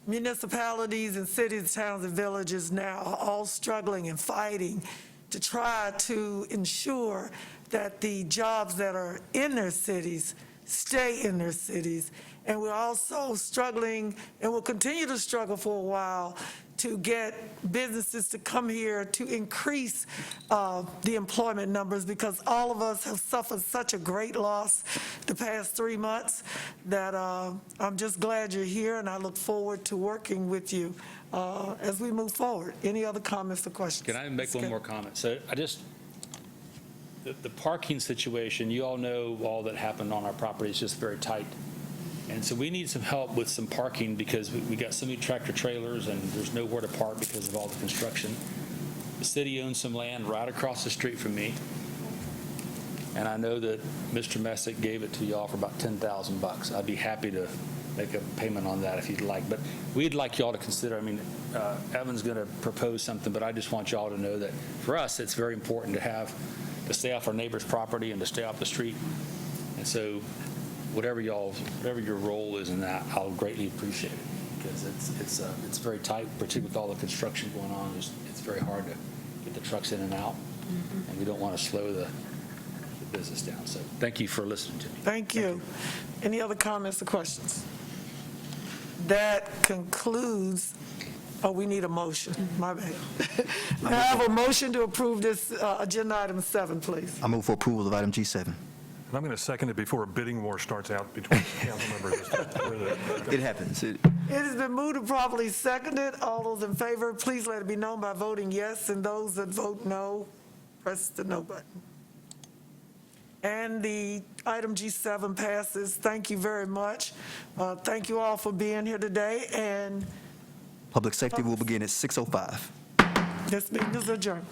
S1: Municipalities and cities, towns, and villages now are all struggling and fighting to try to ensure that the jobs that are in their cities stay in their cities. And we're also struggling, and will continue to struggle for a while, to get businesses to come here to increase the employment numbers, because all of us have suffered such a great loss the past 3 months that I'm just glad you're here, and I look forward to working with you as we move forward. Any other comments or questions?
S20: Can I make one more comment? So the parking situation, you all know all that happened on our property is just very tight. And so we need some help with some parking because we got so many tractor trailers and there's nowhere to park because of all the construction. The city owns some land right across the street from me. And I know that Mr. Messick gave it to y'all for about $10,000. I'd be happy to make a payment on that if you'd like. But we'd like y'all to consider, Evan's going to propose something, but I just want y'all to know that for us, it's very important to stay off our neighbor's property and to stay off the street. And so whatever your role is in that, I'll greatly appreciate it because it's very tight, particularly with all the construction going on. It's very hard to get the trucks in and out, and we don't want to slow the business down. So thank you for listening to me.
S1: Thank you. Any other comments or questions? That concludes. Oh, we need a motion. My bad. May I have a motion to approve this agenda item 7, please?
S2: I move for approval of item G7.
S3: And I'm going to second it before a bidding war starts out between council members.
S2: It happens.
S1: It has been moved and properly seconded. All those in favor, please let it be known by voting yes, and those that vote no, press the no button. And the item G7 passes. Thank you very much. Thank you all for being here today, and
S2: Public safety will begin at 6:05.
S1: this meeting is adjourned.